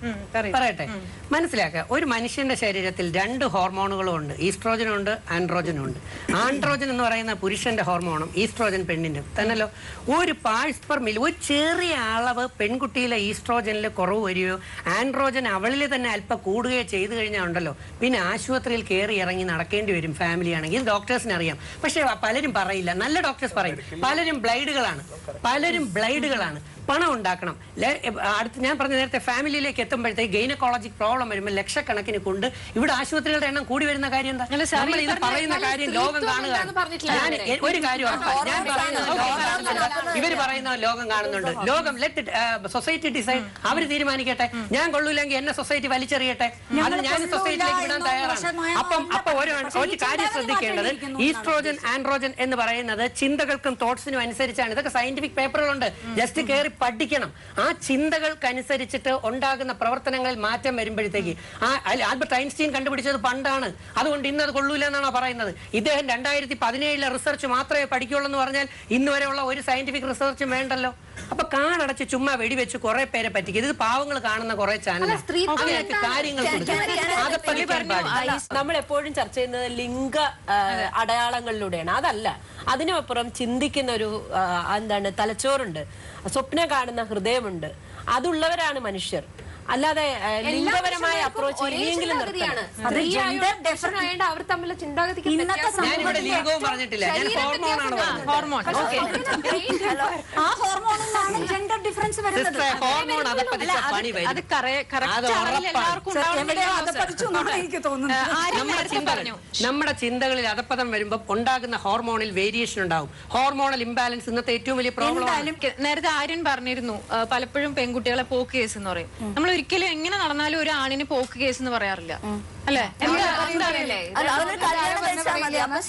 മനസ്സിലാക്കുക, ഒരു മനുഷ്യന്റെ ശരീരത്തിൽ 2 ഹോർമോണുകളും ഉണ്ട്, ഈസ്ട്രോജനും ഉണ്ട്, ആൻഡ്രോജനും ഉണ്ട്. ആൻഡ്രോജൻ എന്ന് പറയുന്ന പുരുഷന്റെ ഹോർമോണും ഈസ്ട്രോജൻ പെണ്ണിന്റെ തന്നല്ലോ. ഒരു പാഴ്സ് പെർ മില്ലി, ഒരു ചെറിയ അളവ് പെൺകുട്ടിയിലെ ഈസ്ട്രോജനിൽ കുറവ് വരികയോ ആൻഡ്രോജൻ അവളിൽ തന്നെ അല്പം കൂടുകയോ ചെയ്തു കഴിഞ്ഞാൽ ഉണ്ടല്ലോ, പിന്നെ ആശുപത്രിയിൽ കയറി ഇറങ്ങി നടക്കേണ്ടി വരും ഫാമിലി ആണെങ്കിൽ. ഇത് ഡോക്ടേഴ്സിന് അറിയാം, പക്ഷെ പലരും പറയില്ല. നല്ല ഡോക്ടേഴ്സ് പറയും പലരും ബ്ലൈഡുകളാണ്, പണം ഉണ്ടാക്കണം. അടുത്ത് ഞാൻ പറഞ്ഞ നേരത്തെ ഫാമിലിയിലേക്ക് എത്തുമ്പോഴത്തേക്ക് ഗൈനക്കോളജിക് പ്രോബ്ലം വരുമ്പോൾ ലക്ഷക്കണക്കിന് കൊണ്ട് ഇവിടെ ആശുപത്രികളുടെ എണ്ണം കൂടി വരുന്ന കാര്യം എന്താ? നമ്മൾ ഇത് പറയുന്ന കാര്യം ലോകം കാണുകയാണ്. ഞാൻ ഒരു കാര്യം ഞാൻ പറയുന്നത് ഇവര് പറയുന്ന ലോകം കാണുന്നുണ്ട്. ലോകം സൊസൈറ്റി ഡിസൈഡ്, അവര് തീരുമാനിക്കട്ടെ. ഞാൻ കൊള്ളൂല്ലെങ്കിൽ എന്നെ സൊസൈറ്റി വലിച്ചെറിയട്ടെ, അത് ഞാൻ സൊസൈറ്റിയിലേക്ക് വിടാൻ തയ്യാറാണ്. അപ്പൊ ഒരു കാര്യം ശ്രദ്ധിക്കേണ്ടത്, ഈസ്ട്രോജൻ ആൻഡ്രോജൻ എന്ന് പറയുന്നത് ചിന്തകൾക്കും തോട്ട്സിനും അനുസരിച്ചാണ്. ഇതൊക്കെ സയന്റിഫിക് പേപ്പറുകളുണ്ട്. ജസ്റ്റ് കയറി പഠിക്കണം. ആ ചിന്തകൾക്കനുസരിച്ചിട്ട് ഉണ്ടാകുന്ന പ്രവർത്തനങ്ങളിൽ മാറ്റം വരുമ്പോഴത്തേക്ക് ആൽബർട്ട് ഐൻസ്റ്റീൻ കണ്ടുപിടിച്ചത് പണ്ടാണ്, അതുകൊണ്ട് ഇന്നത് കൊള്ളൂല എന്നാണോ പറയുന്നത്? ഇദ്ദേഹം 2017 റിസർച്ച് മാത്രമേ പഠിക്കുള്ളൂ എന്ന് പറഞ്ഞാൽ ഇന്ന് വരെയുള്ള ഒരു സയന്റിഫിക് റിസർച്ചും വേണ്ടല്ലോ. അപ്പൊ കാടടച്ച് ചുമ്മാ വെടിവെച്ച് കുറെ പേരെ പറ്റിക്കും. ഇത് പാവങ്ങൾ കാണുന്ന കുറെ ചാനൽ കാര്യങ്ങൾ നമ്മൾ എപ്പോഴും ചർച്ച ചെയ്യുന്നത് ലിംഗ അടയാളങ്ങളിലൂടെയാണ്. അതല്ല, അതിനപ്പുറം ചിന്തിക്കുന്ന ഒരു എന്താണ് തലച്ചോറുണ്ട്, സ്വപ്നം കാണുന്ന ഹൃദയമുണ്ട്. അതുള്ളവരാണ് മനുഷ്യർ. അല്ലാതെ ലിംഗപരമായ അപ്രോച്ച് ഇനിയെങ്കിലും അവർ തമ്മിലുള്ള ചിന്താഗതിക്ക് ഞാനിവിടെ ലിംഗവും പറഞ്ഞിട്ടില്ല, ഞാൻ ഹോർമോണാണ് പറഞ്ഞത്. ഹോർമോൺ അതപ്പതിച്ച പണി വരും. നമ്മുടെ ചിന്തകളിൽ അധപ്പതം വരുമ്പോൾ ഉണ്ടാകുന്ന ഹോർമോണിൽ വേരിയേഷൻ ഉണ്ടാവും. ഹോർമോണൽ ഇംബാലൻസ് ഇന്നത്തെ ഏറ്റവും വലിയ പ്രോബ്ലം. നേരത്തെ ആര്യൻ പറഞ്ഞിരുന്നു പലപ്പോഴും പെൺകുട്ടികളെ പോക്ക് കേസ് എന്ന് പറയും. നമ്മൾ ഒരിക്കലും എങ്ങനെ നടന്നാലും ഒരു ആണിന് പോക്ക് കേസ് എന്ന് പറയാറില്ല, അല്ലെ?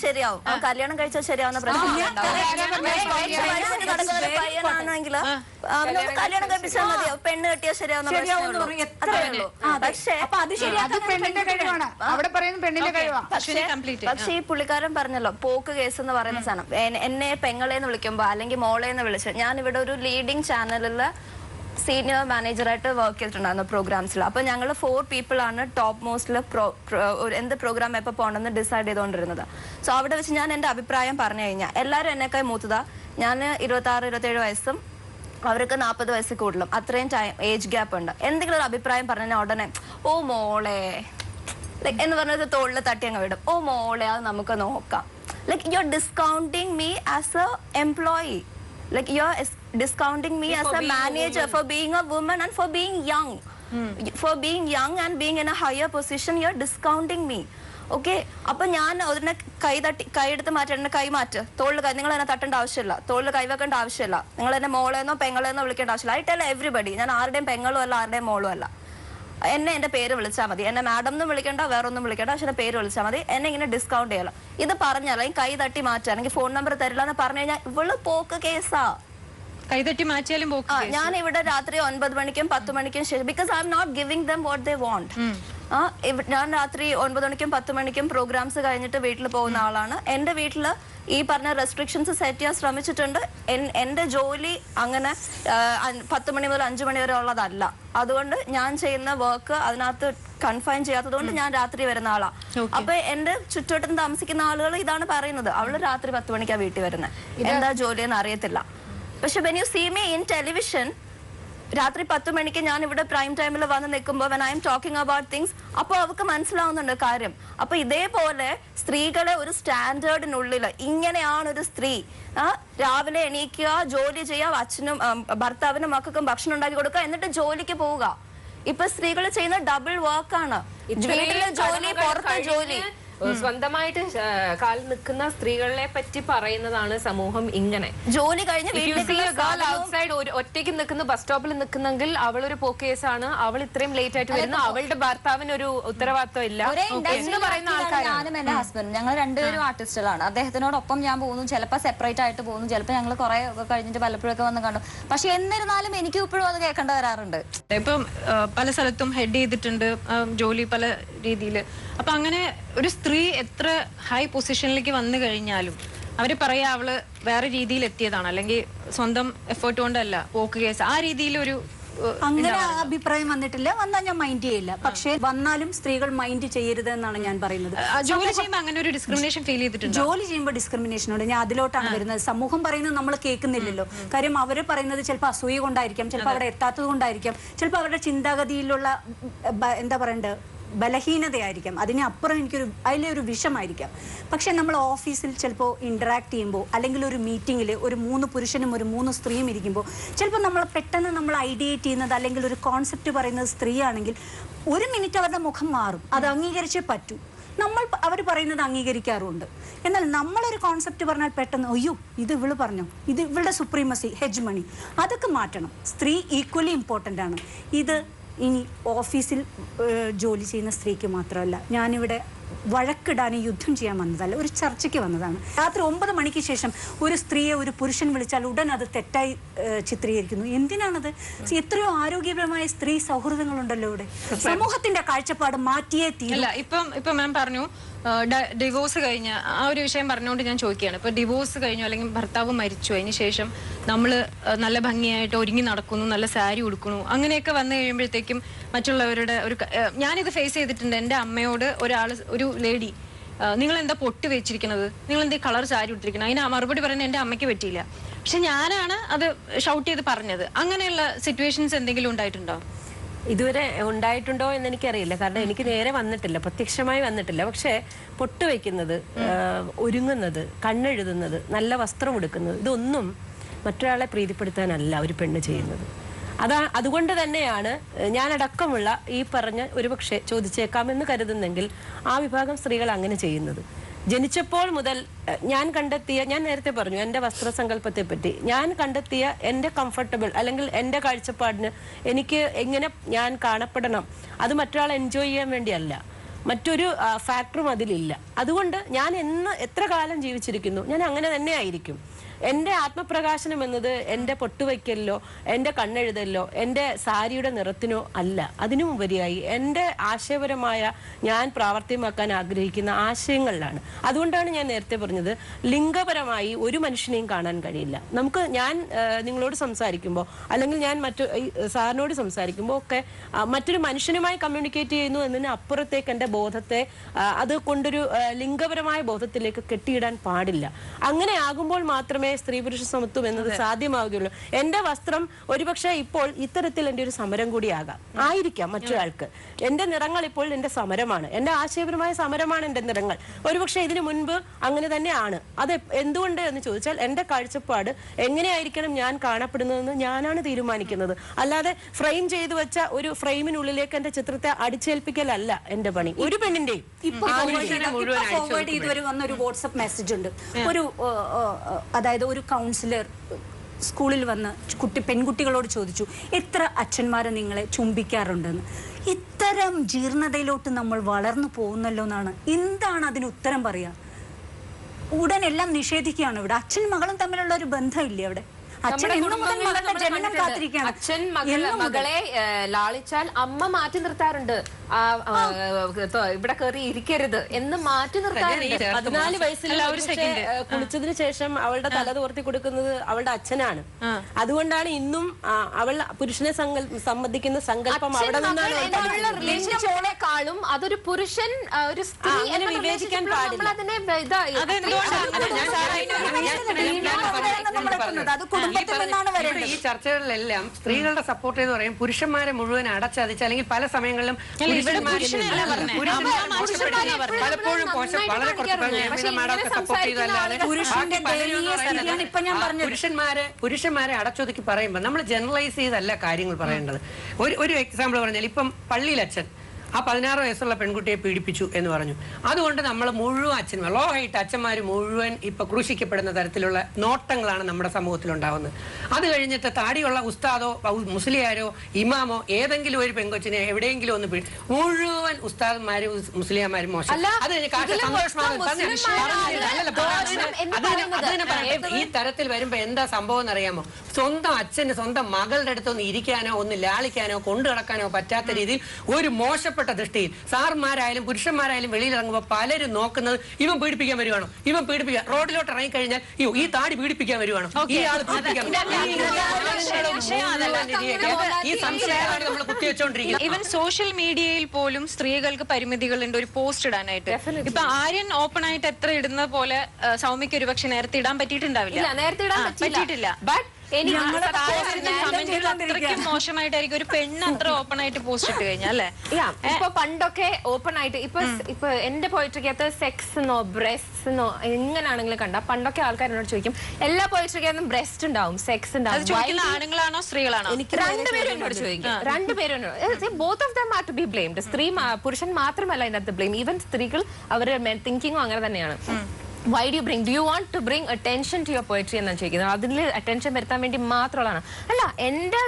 ശരിയാവും, കല്യാണം കഴിച്ചാൽ ശരിയാവുന്ന പ്രശ്നം പയ്യനാണെങ്കിൽ കല്യാണം കഴിപ്പിച്ചാൽ മതിയാവും, പെണ്ണ് കെട്ടിയാൽ ശരിയാവുന്ന പക്ഷെ ഈ പുള്ളിക്കാരൻ പറഞ്ഞല്ലോ പോക്ക് കേസ് എന്ന് പറയുന്ന സാധനം. എന്നെ പെങ്ങളെന്ന് വിളിക്കുമ്പോ അല്ലെങ്കിൽ മോളെന്ന് വിളിച്ച്, ഞാൻ ഇവിടെ ഒരു ലീഡിംഗ് ചാനലില് സീനിയർ മാനേജറായിട്ട് വർക്ക് ചെയ്തിട്ടുണ്ടായിരുന്നു പ്രോഗ്രാംസിൽ. അപ്പൊ ഞങ്ങൾ 4 people ആണ് ടോപ്പ് മോസ്റ്റില് എന്ത് പ്രോഗ്രാം എപ്പോൾ പോകണമെന്ന് ഡിസൈഡ് ചെയ്തുകൊണ്ടിരുന്നത്. സോ അവിടെ വെച്ച് ഞാൻ എന്റെ അഭിപ്രായം പറഞ്ഞു കഴിഞ്ഞാൽ എല്ലാവരും എന്നെക്കാൾ മൂത്തതാ. ഞാൻ 26-27 വയസ്സും അവർക്ക് 40 വയസ്സ് കൂടുതലും, അത്രയും ഏജ് ഗ്യാപ്പ് ഉണ്ട്. എന്തെങ്കിലും ഒരു അഭിപ്രായം പറഞ്ഞാൽ ഉടനെ ഓ മോളെ എന്ന് പറഞ്ഞത് തോളിൽ തട്ടി അങ്ങ് വിടും. ഓ മോളെ അത് നമുക്ക് നോക്കാം. Like you are discounting me as A employee. Like you're discounting me as a manager for being a woman and for being young. For being young and being in a higher position, you're discounting me. Okay? അപ്പൊ ഞാൻ അതിനെ കൈയെടുത്ത് മാറ്റേണ്ട, കൈ മാറ്റ്, തോളിൽ കൈ. നിങ്ങൾ എന്നെ തട്ടേണ്ട ആവശ്യമില്ല, തോളിൽ കൈവെക്കേണ്ട ആവശ്യമില്ല, നിങ്ങൾ എന്നെ മോളെന്നോ പെങ്ങളെന്നോ വിളിക്കേണ്ട ആവശ്യമില്ല. ഐ ടെൽ എവരിബഡി, ഞാൻ ആരുടെയും പെങ്ങളും അല്ല ആരുടെയും മോളും അല്ല. എന്റെ പേര് വിളിച്ചാൽ മതി, എന്നെ മാഡം എന്നും വിളിക്കേണ്ട, വേറൊന്നും വിളിക്കേണ്ട, പക്ഷെ എന്റെ പേര് വിളിച്ചാൽ മതി. എന്നെ ഇങ്ങനെ ഡിസ്കൗണ്ട് ചെയ്യല. ഇത് പറഞ്ഞാൽ കൈ തട്ടി മാറ്റുക, അല്ലെങ്കിൽ ഫോൺ നമ്പർ തരില്ല എന്ന് പറഞ്ഞു കഴിഞ്ഞാൽ ഇവള് പോക്ക് കേസാ. കൈതട്ടി മാറ്റിയാലും ഞാൻ ഇവിടെ രാത്രി 9 മണിക്കും 10 മണിക്കും ശേഷം, because I am not giving them what they want. ഞാൻ രാത്രി 9 മണിക്കും 10 മണിക്കും പ്രോഗ്രാംസ് കഴിഞ്ഞിട്ട് വീട്ടിൽ പോകുന്ന ആളാണ്. എന്റെ വീട്ടില് ഈ പറഞ്ഞ റെസ്ട്രിക്ഷൻസ് സെറ്റ് ചെയ്യാൻ ശ്രമിച്ചിട്ടുണ്ട്. എന്റെ ജോലി അങ്ങനെ 10 മണി മുതൽ 5 മണി വരെ ഉള്ളതല്ല. അതുകൊണ്ട് ഞാൻ ചെയ്യുന്ന വർക്ക് അതിനകത്ത് കൺഫൈൻ ചെയ്യാത്തത് കൊണ്ട് ഞാൻ രാത്രി വരുന്ന ആളാ. അപ്പൊ എന്റെ ചുറ്റുവട്ടം താമസിക്കുന്ന ആളുകൾ ഇതാണ് പറയുന്നത്, അവള് രാത്രി 10 മണിക്കാ വീട്ടിൽ വരുന്നത്, എന്താ ജോലിയെന്ന് അറിയത്തില്ല. പക്ഷെ when you see me in television, രാത്രി 10 മണിക്ക് ഞാൻ ഇവിടെ പ്രൈം ടൈമിൽ വന്ന് നിൽക്കുമ്പോൾ when I am talking about things, അപ്പോൾ അവർക്ക് മനസ്സിലാവുന്നുണ്ട് കാര്യം. അപ്പൊ ഇതേപോലെ സ്ത്രീകളെ ഒരു സ്റ്റാൻഡേർഡിനുള്ളിൽ, ഇങ്ങനെയാണ് ഒരു സ്ത്രീ, രാവിലെ എണീക്കുക, ജോലി ചെയ്യുക, അച്ഛനും ഭർത്താവിനും മക്കൾക്കും ഭക്ഷണം ഉണ്ടാക്കി കൊടുക്കുക, എന്നിട്ട് ജോലിക്ക് പോവുക. ഇപ്പൊ സ്ത്രീകൾ ചെയ്യുന്ന ഡബിൾ വർക്കാണ്, വീട്ടിലെ ജോലി, പുറത്തെ ജോലി. സ്വന്തമായിട്ട് കാലിൽ നിൽക്കുന്ന സ്ത്രീകളെ പറ്റി പറയുന്നതാണ് സമൂഹം ഇങ്ങനെ. ജോലി കഴിഞ്ഞ് ഔട്ട്സൈഡ് ഒറ്റയ്ക്ക് നിൽക്കുന്ന ബസ് സ്റ്റോപ്പിൽ നിൽക്കുന്നെങ്കിൽ അവളൊരു പോക്ക് കേസാണ്, അവൾ ഇത്രയും ലേറ്റ് ആയിട്ട് വരുന്നു, അവളുടെ ഭർത്താവിന് ഒരു ഉത്തരവാദിത്വം ഇല്ല എന്ന് പറയുന്ന ആൾക്കാരാണ്. ഞാനും എന്റെ ഹസ്ബൻഡ്, ഞങ്ങൾ രണ്ടുപേരും ആർട്ടിസ്റ്റുകളാണ്. അദ്ദേഹത്തിനോടൊപ്പം ഞാൻ പോകുന്നു, ചിലപ്പോൾ സെപ്പറേറ്റ് ആയിട്ട് പോകുന്നു, ചിലപ്പോൾ ഞങ്ങൾ കുറെ കഴിഞ്ഞിട്ട് പലപ്പോഴൊക്കെ വന്ന് കണ്ടു. പക്ഷെ എന്നിരുന്നാലും എനിക്ക് ഇപ്പോഴും അത് കേൾക്കേണ്ട വരാറുണ്ട്. ഇപ്പം പല സ്ഥലത്തും ഹെഡ് ചെയ്തിട്ടുണ്ട് ജോലി പല രീതിയിൽ. അപ്പൊ അങ്ങനെ ഒരു സ്ത്രീ എത്ര ഹൈ പൊസിഷനിലേക്ക് വന്നു കഴിഞ്ഞാലും അവര് പറയാ അവള് വേറെ രീതിയിൽ എത്തിയതാണ്, അല്ലെങ്കിൽ സ്വന്തം എഫേർട്ട് കൊണ്ടല്ല, പോക്ക് കേസ്, ആ രീതിയിലൊരു അങ്ങനെ അഭിപ്രായം വന്നിട്ടില്ല. വന്നാൽ ഞാൻ മൈൻഡ് ചെയ്യില്ല. പക്ഷെ വന്നാലും സ്ത്രീകൾ മൈൻഡ് ചെയ്യരുത് എന്നാണ് ഞാൻ പറയുന്നത്. ജോലി ചെയ്യുമ്പോൾ അങ്ങനെ ഒരു ഡിസ്ക്രിമിനേഷൻ ഫീൽ ചെയ്തിട്ടുണ്ട്. ജോലി ചെയ്യുമ്പോൾ ഡിസ്ക്രിമിനേഷനോട് ഞാൻ അതിലോട്ടാണ് വരുന്നത്. സമൂഹം പറയുന്നത് നമ്മൾ കേൾക്കുന്നില്ലല്ലോ. കാര്യം അവര് പറയുന്നത് ചിലപ്പോൾ അസൂയ കൊണ്ടായിരിക്കാം, ചിലപ്പോൾ അവിടെ എത്താത്തത് കൊണ്ടായിരിക്കാം, ചിലപ്പോൾ അവരുടെ ചിന്താഗതിയിലുള്ള എന്താ പറയണ്ടത് ബലഹീനതയായിരിക്കാം, അതിനപ്പുറം അതിലൊരു വിഷമായിരിക്കാം. പക്ഷെ നമ്മൾ ഓഫീസിൽ ചിലപ്പോൾ ഇന്ററാക്ട് ചെയ്യുമ്പോൾ, അല്ലെങ്കിൽ ഒരു മീറ്റിങ്ങിൽ ഒരു 3 പുരുഷനും ഒരു 3 സ്ത്രീയും ഇരിക്കുമ്പോൾ ചിലപ്പോൾ നമ്മൾ പെട്ടെന്ന് നമ്മൾ ഐഡിയേറ്റ് ചെയ്യുന്നത് അല്ലെങ്കിൽ ഒരു കോൺസെപ്റ്റ് പറയുന്നത് സ്ത്രീയാണെങ്കിൽ 1 മിനിറ്റ് അവരുടെ മുഖം മാറും. അത് അംഗീകരിച്ചേ പറ്റൂ. അവർ പറയുന്നത് അംഗീകരിക്കാറുണ്ട്. എന്നാൽ നമ്മളൊരു കോൺസെപ്റ്റ് പറഞ്ഞാൽ പെട്ടെന്ന് അയ്യോ ഇത് ഇവള് പറഞ്ഞു, ഇത് ഇവളുടെ സുപ്രീമസി, ഹെജ്മണി, അതൊക്കെ മാറ്റണം. സ്ത്രീ ഈക്വലി ഇമ്പോർട്ടൻ്റ് ആണ്. ഇത് ഇനി ഓഫീസിൽ ജോലി ചെയ്യുന്ന സ്ത്രീക്ക് മാത്രമല്ല, ഞാനിവിടെ വഴക്കിടാനും യുദ്ധം ചെയ്യാൻ വന്നതല്ല, ഒരു ചർച്ചയ്ക്ക് വന്നതാണ്. രാത്രി 9 മണിക്ക് ശേഷം ഒരു സ്ത്രീയെ ഒരു പുരുഷൻ വിളിച്ചാൽ ഉടൻ അത് തെറ്റായി ചിത്രീകരിക്കുന്നു. എന്തിനാണത്? എത്രയോ ആരോഗ്യപരമായ സ്ത്രീ സൗഹൃദങ്ങളുണ്ടല്ലോ ഇവിടെ. സമൂഹത്തിന്റെ കാഴ്ചപ്പാട് മാറ്റിയേ തീരില്ല. ഇപ്പൊ മാം പറഞ്ഞു ഡിവോഴ്സ് കഴിഞ്ഞ ആ ഒരു വിഷയം പറഞ്ഞുകൊണ്ട് ഞാൻ ചോദിക്കുകയാണ്. ഇപ്പൊ ഡിവോഴ്സ് കഴിഞ്ഞു അല്ലെങ്കിൽ ഭർത്താവ് മരിച്ചു, അതിന് ശേഷം നമ്മൾ നല്ല ഭംഗിയായിട്ട് ഒരുങ്ങി നടക്കുന്നു, നല്ല സാരി ഉടുക്കുന്നു, അങ്ങനെയൊക്കെ വന്നു കഴിയുമ്പോഴത്തേക്കും മറ്റുള്ളവരുടെ ഒരു ഞാനിത് ഫേസ് ചെയ്തിട്ടുണ്ട്. എൻ്റെ അമ്മയോട് ഒരു ലേഡി നിങ്ങൾ എന്താ പൊട്ട് വെച്ചിരിക്കുന്നത്, നിങ്ങൾ എന്താ കളർ സാരി ഉടുത്തിരിക്കുന്നത്, അതിന് മറുപടി പറയുന്നത് എൻ്റെ അമ്മയ്ക്ക് പറ്റിയില്ല. പക്ഷെ ഞാനാണ് അത് ഷൗട്ട് ചെയ്ത് പറഞ്ഞത്. അങ്ങനെയുള്ള സിറ്റുവേഷൻസ് എന്തെങ്കിലും ഉണ്ടായിട്ടുണ്ടോ? ഇതുവരെ ഉണ്ടായിട്ടുണ്ടോ എന്ന് എനിക്കറിയില്ല, കാരണം എനിക്ക് നേരെ വന്നിട്ടില്ല, പ്രത്യക്ഷമായി വന്നിട്ടില്ല. പക്ഷേ പൊട്ട് വയ്ക്കുന്നത്, ഒരുങ്ങുന്നത്, കണ്ണെഴുതുന്നത്, നല്ല വസ്ത്രം ഉടുക്കുന്നത്, ഇതൊന്നും മറ്റൊരാളെ പ്രീതിപ്പെടുത്താനല്ല ഒരു പെണ്ണ് ചെയ്യുന്നത്. അതുകൊണ്ട് തന്നെയാണ് ഞാനടക്കമുള്ള ഈ പറഞ്ഞ ഒരുപക്ഷെ ചോദിച്ചേക്കാമെന്ന് കരുതുന്നെങ്കിൽ ആ വിഭാഗം സ്ത്രീകൾ അങ്ങനെ ചെയ്യുന്നത്. ജനിച്ചപ്പോൾ മുതൽ ഞാൻ നേരത്തെ പറഞ്ഞു എൻ്റെ വസ്ത്രസങ്കല്പത്തെ പറ്റി ഞാൻ കണ്ടെത്തിയ എൻ്റെ കംഫർട്ടബിൾ അല്ലെങ്കിൽ എൻ്റെ കാഴ്ചപ്പാടിന് എനിക്ക് എങ്ങനെ ഞാൻ കാണപ്പെടണം, അത് മറ്റൊരാൾ എൻജോയ് ചെയ്യാൻ വേണ്ടിയല്ല, മറ്റൊരു ഫാക്ടറും അതിലില്ല. അതുകൊണ്ട് ഞാൻ എത്ര കാലം ജീവിച്ചിരിക്കുന്നു ഞാൻ അങ്ങനെ തന്നെ ആയിരിക്കും. എൻ്റെ ആത്മപ്രകാശനം എന്നത് എൻ്റെ പൊട്ടുവയ്ക്കലിലോ എൻ്റെ കണ്ണെഴുതലിലോ എൻ്റെ സാരിയുടെ നിറത്തിനോ അല്ല. അതിനുമുപരിയായി എൻ്റെ ആശയപരമായ ഞാൻ പ്രാവർത്തികമാക്കാൻ ആഗ്രഹിക്കുന്ന ആശയങ്ങളിലാണ്. അതുകൊണ്ടാണ് ഞാൻ നേരത്തെ പറഞ്ഞത് ലിംഗപരമായി ഒരു മനുഷ്യനെയും കാണാൻ കഴിയില്ല. ഞാൻ നിങ്ങളോട് സംസാരിക്കുമ്പോൾ അല്ലെങ്കിൽ ഞാൻ സാറിനോട് സംസാരിക്കുമ്പോൾ ഒക്കെ മറ്റൊരു മനുഷ്യനുമായി കമ്മ്യൂണിക്കേറ്റ് ചെയ്യുന്നു എന്നതിന് അപ്പുറത്തേക്ക് എൻ്റെ ബോധത്തെ അത് കൊണ്ടൊരു ലിംഗപരമായ ബോധത്തിലേക്ക് കെട്ടിയിടാൻ പാടില്ല. അങ്ങനെ ആകുമ്പോൾ മാത്രമേ സ്ത്രീ പുരുഷ സമത്വം എന്നത് സാധ്യമാവുകയുള്ളൂ. എന്റെ വസ്ത്രം ഒരുപക്ഷെ ഇപ്പോൾ ഇത്തരത്തിൽ എൻ്റെ ഒരു സമരം ആയിരിക്കാം മറ്റൊരാൾക്ക്. എന്റെ നിറങ്ങൾ ഇപ്പോൾ എന്റെ സമരമാണ്, എന്റെ ആശയപരമായ സമരമാണ് എന്റെ നിറങ്ങൾ. ഒരുപക്ഷെ ഇതിനു മുൻപ് അങ്ങനെ തന്നെയാണ്. അത് എന്തുകൊണ്ട് എന്ന് ചോദിച്ചാൽ എന്റെ കാഴ്ചപ്പാട് എങ്ങനെയായിരിക്കണം ഞാൻ കാണപ്പെടുന്നതെന്ന് ഞാനാണ് തീരുമാനിക്കുന്നത്. അല്ലാതെ ഫ്രെയിം ചെയ്തു വെച്ച ഒരു ഫ്രെയിമിനുള്ളിലേക്ക് എന്റെ ചിത്രത്തെ അടിച്ചേൽപ്പിക്കലല്ല എന്റെ പണി ഒരു പെണ്ണിന്റെയും. ഫോർവേഡ് ചെയ്തുവരെ വന്ന ഒരു വാട്സ്ആപ്പ് മെസ്സേജ് ഉണ്ട്. അതായത് ഒരു കൗൺസിലർ സ്കൂളിൽ വന്ന് പെൺകുട്ടികളോട് ചോദിച്ചു, എത്ര അച്ഛന്മാരെ നിങ്ങളെ ചുംബിക്കാറുണ്ടെന്ന്. ഇത്തരം ജീർണതയിലോട്ട് നമ്മൾ വളർന്നു പോകുന്നല്ലോ എന്നാണ്. എന്താണ് അതിന് ഉത്തരം പറയാ? ഉടൻ എല്ലാം നിഷേധിക്കുകയാണ്. ഇവിടെ അച്ഛൻ മകളും തമ്മിലുള്ള ഒരു ബന്ധമില്ലേ? അവിടെ അച്ഛൻ മകളെ ലാളിച്ചാൽ അമ്മ മാറ്റി നിർത്താറുണ്ട്. ഇവിടെ കയറി ഇരിക്കരുത് എന്ന് മാറ്റി നിർത്താറുണ്ട്. 14 വയസ്സിൽ കുളിച്ചതിന് ശേഷം അവളുടെ തല തോർത്തി കൊടുക്കുന്നത് അവളുടെ അച്ഛനാണ്. അതുകൊണ്ടാണ് ഇന്നും അവൾ പുരുഷനെ സമ്മതിക്കുന്ന സങ്കല്പം അവിടെ നിന്നാണ്. റിലേഷൻഷിപ്പിനെക്കാളും അതൊരു പുരുഷൻ ഒരു സ്ത്രീ അങ്ങനെ വിവേചിക്കാൻ പാടില്ല. ഈ ചർച്ചകളിലെല്ലാം സ്ത്രീകളുടെ സപ്പോർട്ട് എന്ന് പറയും പുരുഷന്മാരെ മുഴുവൻ അടച്ചതിച്ച് അല്ലെങ്കിൽ പല സമയങ്ങളിലും പലപ്പോഴും വളരെ പുരുഷന്മാരെ അടച്ചൊതുക്കി പറയുമ്പോൾ നമ്മൾ ജനറലൈസ് ചെയ്തല്ല കാര്യങ്ങൾ പറയേണ്ടത്. ഒരു എക്സാമ്പിൾ പറഞ്ഞാൽ ഇപ്പം പള്ളിയിലച്ഛൻ ആ 16 വയസ്സുള്ള പെൺകുട്ടിയെ പീഡിപ്പിച്ചു എന്ന് പറഞ്ഞു. അതുകൊണ്ട് നമ്മൾ മുഴുവൻ അച്ഛന്മാർ ലോ ഹൈറ്റ് അച്ഛന്മാർ മുഴുവൻ ഇപ്പൊ ക്രൂശിക്കപ്പെടുന്ന തരത്തിലുള്ള നോട്ടങ്ങളാണ് നമ്മുടെ സമൂഹത്തിൽ ഉണ്ടാവുന്നത്. അത് കഴിഞ്ഞിട്ട് താടിയുള്ള ഉസ്താദോ മുസ്ലിയാരോ ഇമാമോ ഏതെങ്കിലും ഒരു പെൺകൊച്ചിനെ എവിടെയെങ്കിലും ഒന്ന് മുഴുവൻ ഉസ്താദന്മാരും മുസ്ലിംമാരും മോശം. അത് ഈ തരത്തിൽ വരുമ്പോ എന്താ സംഭവം എന്നറിയാമോ? സ്വന്തം അച്ഛന് സ്വന്തം മകളുടെ അടുത്തൊന്ന് ഇരിക്കാനോ ഒന്ന് ലാളിക്കാനോ കൊണ്ടു നടക്കാനോ പറ്റാത്ത രീതിയിൽ ഒരു മോശപ്പെട്ട ദൃഷ്ടിയിൽ സാർമാരായാലും പുരുഷന്മാരായാലും വെളിയിലിറങ്ങുമ്പോൾ പലരും നോക്കുന്നത് ഇവൻ പീഡിപ്പിക്കാൻ വരുവാണോ, ഇവൻ പീഡിപ്പിക്കാൻ. റോഡിലോട്ട് ഇറങ്ങിക്കഴിഞ്ഞാൽ ഈ താടി പീഡിപ്പിക്കാൻ വരുവാണോ, ഈ ആൾ പീഡിപ്പിക്കാൻ. ഈ സംശയമാണ് നമ്മൾ കുത്തിവെച്ചോണ്ടിരിക്കുന്നത്. ഈവൻ സോഷ്യൽ മീഡിയയിൽ പോലും സ്ത്രീകൾക്ക് പരിമിതികളുണ്ട് ഒരു പോസ്റ്റ് ഇടാനായിട്ട്. ഇപ്പൊ ആര്യൻ ഓപ്പൺ ആയിട്ട് എത്ര ഇടുന്ന പോലെ സൗമ്യക്ക് ഒരുപക്ഷെ നേരത്തെ ഇടാൻ പറ്റിയിട്ടുണ്ടാവില്ല, നേരത്തെ ഇടാൻ പറ്റിയിട്ടില്ല. ബട്ട് അത്രയ്ക്കും മോശമായിട്ടായിരിക്കും ഒരു പെണ്ണ് അത്ര ഓപ്പൺ ആയിട്ട് പോസ്റ്റ് ഇട്ട് കഴിഞ്ഞാൽ അല്ലേ? ഇപ്പൊ പണ്ടൊക്കെ ഓപ്പൺ ആയിട്ട് ഇപ്പൊ എന്റെ പോയിട്രിക്കകത്ത് സെക്സ് എന്നോ ബ്രസ്റ്റ് എന്നോ എങ്ങനെയാണെങ്കിലും കണ്ട പണ്ടൊക്കെ ആൾക്കാർ എന്നോട് ചോദിക്കും എല്ലാ പോയിട്രിക്കകത്തും ബ്രസ്റ്റ് ഉണ്ടാവും, സെക്സ് ഉണ്ടാവും. ആണുങ്ങളാണോ സ്ത്രീകളാണോ? രണ്ടുപേരും എന്നോട് ചോദിക്കും. രണ്ടുപേരും both of them are to be blamed. പുരുഷൻ മാത്രമല്ല ഇതിനകത്ത് ബ്ലെയിം. ഈവൻ സ്ത്രീകൾ അവരുടെ തിങ്കിങ്ങും അങ്ങനെ തന്നെയാണ്. why do you bring, do you want to bring attention to your poetry എന്നാണ് ചോദിക്കുന്നത്. അതിൽ അറ്റൻഷൻ വരുത്താൻ വേണ്ടി മാത്രമുള്ളതാണ്. അല്ല, എന്റെ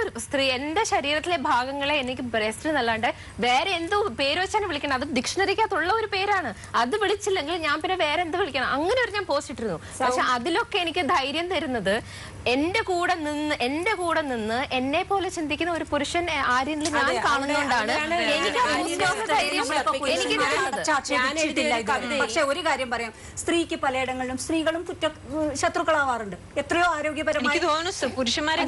ശരീരത്തിലെ ഭാഗങ്ങളെ എനിക്ക് ബ്രസ്റ്റ് എന്നല്ലാണ്ട് വേറെ എന്തോ പേര് വെച്ചാണ് വിളിക്കണം. അത് ഡിക്ഷണറിക്കകത്തുള്ള ഒരു പേരാണ്. അത് വിളിച്ചില്ലെങ്കിൽ ഞാൻ പിന്നെ വേറെ എന്ത് വിളിക്കണം, അങ്ങനെ ഒരു ഞാൻ പോസ്റ്റ് ഇട്ടിരുന്നു. പക്ഷെ അതിലൊക്കെ എനിക്ക് ധൈര്യം തരുന്നത് എന്റെ കൂടെ നിന്ന് എന്നെ പോലെ ചിന്തിക്കുന്ന ഒരു പുരുഷൻ ആരെങ്കിലും ഞാൻ കാണുന്നതുകൊണ്ടാണ് പക്ഷെ ഒരു കാര്യം പറയാം, സ്ത്രീക്ക് പലയിടങ്ങളിലും സ്ത്രീകളും ശത്രുക്കളാവാറുണ്ട്. എത്രയോ ആരോഗ്യപരമായി പുരുഷന്മാരെ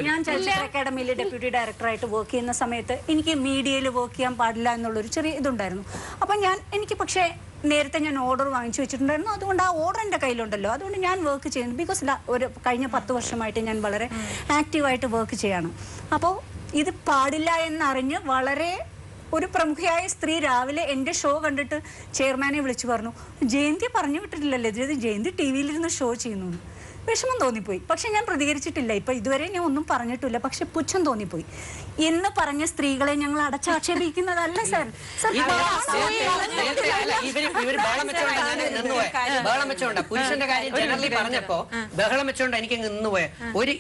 ഞാൻ ചലച്ചിത്ര അക്കാദമിയിലെ ഡെപ്യൂട്ടി ഡയറക്ടറായിട്ട് വർക്ക് ചെയ്യുന്ന സമയത്ത് എനിക്ക് മീഡിയയിൽ വർക്ക് ചെയ്യാൻ പാടില്ല എന്നുള്ളൊരു ചെറിയ ഇതുണ്ടായിരുന്നു. അപ്പം എനിക്ക് പക്ഷേ നേരത്തെ ഞാൻ ഓർഡർ വാങ്ങിച്ചു വെച്ചിട്ടുണ്ടായിരുന്നു. അതുകൊണ്ട് ആ ഓർഡർ എൻ്റെ കയ്യിലുണ്ടല്ലോ, അതുകൊണ്ട് ഞാൻ വർക്ക് ചെയ്യുന്നു. ബിക്കോസ് കഴിഞ്ഞ 10 വർഷമായിട്ട് ഞാൻ വളരെ ആക്റ്റീവായിട്ട് വർക്ക് ചെയ്യാണ്. അപ്പോൾ ഇത് പാടില്ല എന്നറിഞ്ഞ് വളരെ ഒരു പ്രമുഖയായ സ്ത്രീ രാവിലെ എൻ്റെ ഷോ കണ്ടിട്ട് ചെയർമാനെ വിളിച്ചു പറഞ്ഞു, ജയന്തി പറഞ്ഞു വിട്ടിട്ടില്ലല്ലോ, ജയന്തി ടി വിയിലിരുന്ന് ഷോ ചെയ്യുന്നു. വിഷമം തോന്നിപ്പോയി. പക്ഷെ ഞാൻ പ്രതികരിച്ചിട്ടില്ല. ഇപ്പൊ ഇതുവരെ ഞാൻ ഒന്നും പറഞ്ഞിട്ടില്ല. പക്ഷെ പുച്ഛം തോന്നിപ്പോയി എന്ന് പറഞ്ഞ സ്ത്രീകളെ ഞങ്ങൾ അടച്ചാക്ഷേപിക്കുന്നതല്ല സർ. ബഹളം വെച്ചോണ്ട പുരുഷന്റെ കാര്യം ജനറലി പറഞ്ഞപ്പോ ബഹളം വെച്ചോണ്ട് എനിക്ക് നിന്നുപോയ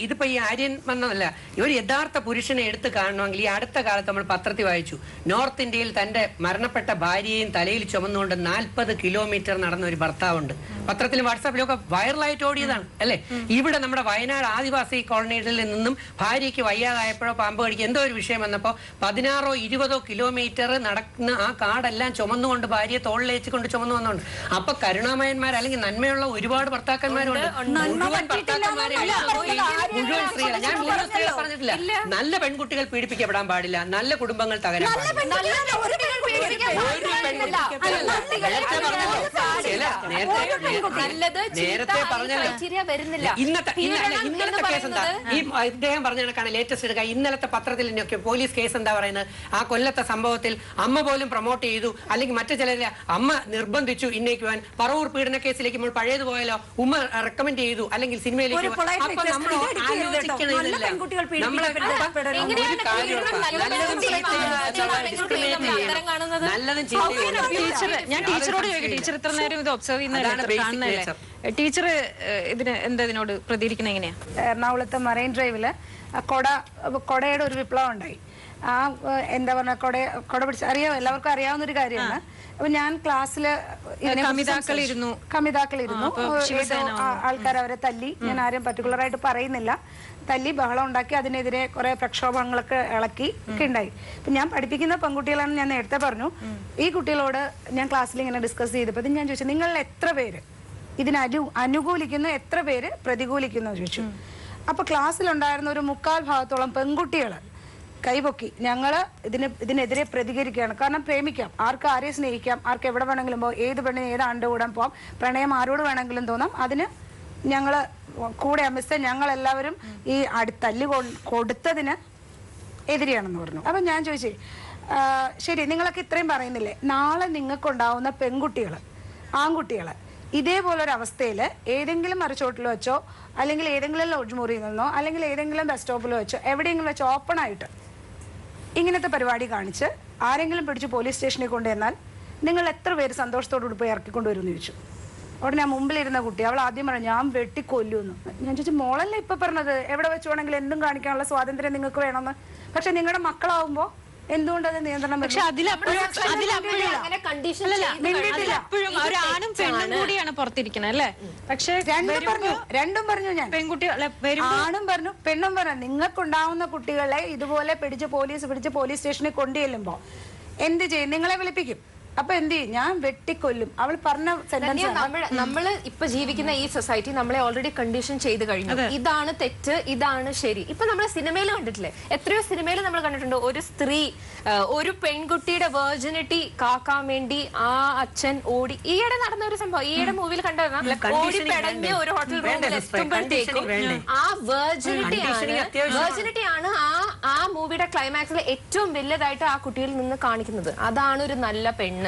ഇതിപ്പോ ഈ ആര്യൻ വന്നതല്ല. ഒരു യഥാർത്ഥ പുരുഷനെ എടുത്ത് കാണണമെങ്കിൽ ഈ അടുത്ത കാലത്ത് നമ്മൾ പത്രത്തിൽ വായിച്ചു, നോർത്ത് ഇന്ത്യയിൽ തന്റെ മരണപ്പെട്ട ഭാര്യയെയും തലയിൽ ചുമന്നുകൊണ്ട് 40 കിലോമീറ്റർ നടന്ന ഒരു ഭർത്താവുണ്ട്. പത്രത്തിലും വാട്സാപ്പിലും ഒക്കെ വൈറലായിട്ട് ഓടിയതാണ് അല്ലെ. ഇവിടെ നമ്മുടെ വയനാട് ആദിവാസി കോളനികളിൽ നിന്നും ഭാര്യയ്ക്ക് വയ്യാതായപ്പോഴോ പാമ്പ് കടിക്കുക എന്തോ ഒരു വിഷയം വന്നപ്പോ 16 20 കിലോമീറ്റർ നടക്കുന്ന ആ കാടെല്ലാം ചുമന്നുകൊണ്ട് ഭാര്യയെ തോളിലേച്ചുകൊണ്ട് ചുമന്നു വന്നുകൊണ്ട്. അപ്പൊ കരുണാമയന്മാർ അല്ലെങ്കിൽ നന്മയുള്ള ഒരുപാട് ഭർത്താക്കന്മാരുണ്ട്. മുഴുവൻ ഭർത്താക്കന്മാരെ മുഴുവൻ സ്ത്രീകൾ, ഞാൻ മുഴുവൻ സ്ത്രീകളെ പറഞ്ഞിട്ടില്ല. നല്ല പെൺകുട്ടികൾ പീഡിപ്പിക്കപ്പെടാൻ പാടില്ല, നല്ല കുടുംബങ്ങൾ തകരാൻ പാടില്ല. നേരത്തെ പറഞ്ഞല്ലോ ഇന്നത്തെ കേസ് എന്താ, ഈ ഇദ്ദേഹം പറഞ്ഞ കണക്കാണ് ലേറ്റസ്റ്റ് എടുക്കുക. ഇന്നലത്തെ പത്രത്തിൽ പോലീസ് കേസ് എന്താ പറയുന്നത്, ആ കൊല്ലത്തെ സംഭവത്തിൽ അമ്മ പോലും പ്രൊമോട്ട് ചെയ്തു, അല്ലെങ്കിൽ മറ്റു ചിലരെ അമ്മ നിർബന്ധിച്ചു ഇന്നേക്കുവാൻ. പറവൂർ പീഡന കേസിലേക്ക് നമ്മൾ പഴയത് പോയാലോ, ഉമ്മ റെക്കമെൻഡ് ചെയ്തു അല്ലെങ്കിൽ സിനിമയിലേക്ക്. അപ്പൊ നമ്മൾ ആലോചിക്കണില്ല, ഞാൻ ടീച്ചറോട് ചോദിക്കും, ടീച്ചർ ഇത്ര നേരം ഇത് ഒബ്സർവ് ചെയ്യുന്നതല്ലേ, ടീച്ചർ ഇതിനോട് പ്രതികരിക്കണം എങ്ങനെയാ? എറണാകുളത്തെ മറൈൻ ഡ്രൈവില് കൊടയുടെ ഒരു വിപ്ലവം ഉണ്ടായി. ആ എന്താ പറഞ്ഞ കൊട പിടിച്ച് അറിയാം, എല്ലാവർക്കും അറിയാവുന്ന ഒരു കാര്യമാണ്. അപ്പൊ ഞാൻ ക്ലാസ്സില് കമിതാക്കളിരുന്നു, ആൾക്കാർ അവരെ തല്ലി, ഞാൻ ആരും പർട്ടിക്കുലർ ആയിട്ട് പറയുന്നില്ല, തല്ലി ബഹളം ഉണ്ടാക്കി, അതിനെതിരെ കുറെ പ്രക്ഷോഭങ്ങളൊക്കെ ഇളക്കി ഒക്കെ ഉണ്ടായി. അപ്പൊ ഞാൻ പഠിപ്പിക്കുന്ന പെൺകുട്ടികളാണ്, ഞാൻ നേരത്തെ പറഞ്ഞു. ഈ കുട്ടികളോട് ഞാൻ ക്ലാസ്സിൽ ഇങ്ങനെ ഡിസ്കസ് ചെയ്തപ്പോൾ ഞാൻ ചോദിച്ചു, നിങ്ങൾ എത്ര പേര് അനുകൂലിക്കുന്നു, എത്ര പേര് പ്രതികൂലിക്കുന്നു ചോദിച്ചു. അപ്പൊ ക്ലാസ്സിലുണ്ടായിരുന്ന ഒരു 3/4 ഭാഗത്തോളം പെൺകുട്ടികൾ കൈപൊക്കി, ഞങ്ങള് ഇതിനെതിരെ പ്രതികരിക്കുകയാണ്. കാരണം പ്രേമിക്കാം, ആർക്ക് ആരെ സ്നേഹിക്കാം, ആർക്ക് എവിടെ വേണമെങ്കിലും പോകാം, ഏത് പെണ്ണിന് ഏത് ആണ്ട് കൂടാൻ പോവാം, പ്രണയം ആരോട് വേണമെങ്കിലും തോന്നാം, അതിന് ഞങ്ങള് കൂടെ മിസ് ഞങ്ങളെല്ലാവരും ഈ തല്ലി കൊടുത്തതിന് എതിരെയാണെന്ന് പറഞ്ഞു. അപ്പൊ ഞാൻ ചോദിച്ചേ, ശരി നിങ്ങളൊക്കെ ഇത്രയും പറയുന്നില്ലേ, നാളെ നിങ്ങൾക്കുണ്ടാവുന്ന പെൺകുട്ടികൾ, ആൺകുട്ടികൾ ഇതേപോലൊരു അവസ്ഥയിൽ ഏതെങ്കിലും മരച്ചോട്ടിൽ വെച്ചോ, അല്ലെങ്കിൽ ഏതെങ്കിലും ലോഡ്ജ് മുറിയിൽ നിന്നോ, അല്ലെങ്കിൽ ഏതെങ്കിലും ബസ് സ്റ്റോപ്പിൽ വെച്ചോ, എവിടെയെങ്കിലും വെച്ചോ ഓപ്പണായിട്ട് ഇങ്ങനത്തെ പരിപാടി കാണിച്ച് ആരെങ്കിലും പിടിച്ച് പോലീസ് സ്റ്റേഷനിൽ കൊണ്ടുവന്നാൽ നിങ്ങൾ എത്ര പേര് സന്തോഷത്തോടുകൂടി പോയി ഇറക്കിക്കൊണ്ടുവരുമെന്ന് ചോദിച്ചു. ഉടനെ മുമ്പിലിരുന്ന കുട്ടി, അവൾ ആദ്യം പറഞ്ഞു ഞാൻ വെട്ടിക്കൊല്ലുമെന്ന്. ഞാൻ ചോദിച്ചു, മോളല്ലേ ഇപ്പൊ പറഞ്ഞത് എവിടെ വെച്ച് വേണമെങ്കിൽ എന്തും കാണിക്കാനുള്ള സ്വാതന്ത്ര്യം നിങ്ങൾക്ക് വേണമെന്ന്. പക്ഷെ നിങ്ങളുടെ മക്കളാവുമ്പോ എന്തുകൊണ്ടത് നിയന്ത്രണം? ആണും പെണ്ണും കൂടിയാണ് പുറത്തിരിക്കുന്നത് അല്ലേ? പക്ഷെ രണ്ടും പറഞ്ഞു ഞാൻ, പെൺകുട്ടികളെ ആണും പറഞ്ഞു പെണ്ണും പറഞ്ഞു. നിങ്ങൾക്കുണ്ടാവുന്ന കുട്ടികളെ ഇതുപോലെ പിടിച്ച് പോലീസ് സ്റ്റേഷനിൽ കൊണ്ടുചെല്ലുമ്പോ എന്ത് ചെയ്യും? നിങ്ങളെ വിളിപ്പിക്കും. അപ്പൊ എന്ത് ചെയ്യും? ഞാൻ വെട്ടിക്കൊല്ലും. അവൾ പറഞ്ഞ സെന്റൻസ്. നമ്മള് ഇപ്പൊ ജീവിക്കുന്ന ഈ സൊസൈറ്റി നമ്മളെ ഓൾറെഡി കണ്ടീഷൻ ചെയ്ത് കഴിഞ്ഞു. ഇതാണ് തെറ്റ്, ഇതാണ് ശരി. ഇപ്പൊ നമ്മള് സിനിമയിൽ കണ്ടിട്ടില്ലേ, എത്രയോ സിനിമയിൽ നമ്മൾ കണ്ടിട്ടുണ്ട്, ഒരു സ്ത്രീ ഒരു പെൺകുട്ടിയുടെ വെർജിനിറ്റി കാക്കാൻ വേണ്ടി ആ അച്ഛൻ ഓടി. ഈയിടെ നടന്ന ഒരു സംഭവം, ഈയിടെ മൂവിയിൽ കണ്ടതാണ്, ഓടി പെടഞ്ഞ് ഒരു ഹോട്ടൽ റൂമിൽ എത്തുമ്പോഴത്തേക്കും ആ വെർജിനിറ്റിയാണ് ആ മൂവിയുടെ ക്ലൈമാക്സിൽ ഏറ്റവും വലിയതായിട്ട് ആ കുട്ടിയിൽ നിന്ന് കാണിക്കുന്നത്. അതാണ് ഒരു നല്ല പെണ്ണ്.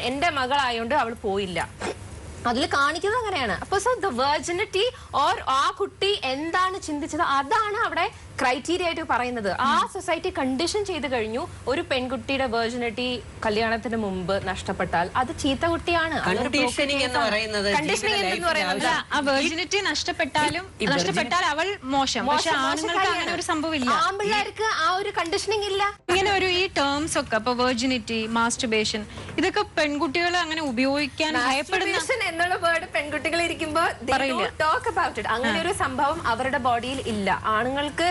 എന്റെ മകളായോണ്ട് അവൾ പോയില്ല, അതിൽ കാണിക്കുന്നത് അങ്ങനെയാണ്. അപ്പൊ സോ ദ വെർജിനിറ്റി ഓർ ആ കുട്ടി എന്താണ് ചിന്തിച്ചത് അതാണ് അവിടെ ക്രൈറ്റീരിയ ആയിട്ട് പറയുന്നത്. ആ സൊസൈറ്റി കണ്ടീഷൻ ചെയ്ത് കഴിഞ്ഞു ഒരു പെൺകുട്ടിയുടെ വെർജിനിറ്റി കല്യാണത്തിന് മുമ്പ് നഷ്ടപ്പെട്ടാൽ അത് ചീത്ത കുട്ടിയാണ്. കണ്ടീഷനിങ് എന്ന് പറയുന്നത് ആ വെർജിനിറ്റി നഷ്ടപ്പെട്ടാൽ അവൾ മോശം. പക്ഷെ ആണുങ്ങൾക്ക് അങ്ങനെ ഒരു സംഭവമില്ല. ആൺപിള്ളേർക്ക് ആ ഒരു കണ്ടീഷനിങ് ഇല്ല. ഇങ്ങനെ ഒരു ഈ ടേംസ് ഒക്കെ ഇപ്പൊ വെർജിനിറ്റി, മാസ്റ്റർബേഷൻ, ഇതൊക്കെ പെൺകുട്ടികൾ അങ്ങനെ ഉപയോഗിക്കാൻ ഭയപ്പെടുന്ന എന്നുള്ള വേർഡ് പെൺകുട്ടികൾ ഇരിക്കുമ്പോ ടോക്ക് അബൌട്ട് ഇറ്റ്. അങ്ങനെ ഒരു സംഭവം അവരുടെ ബോഡിയിൽ ഇല്ല. ആണുങ്ങൾക്ക്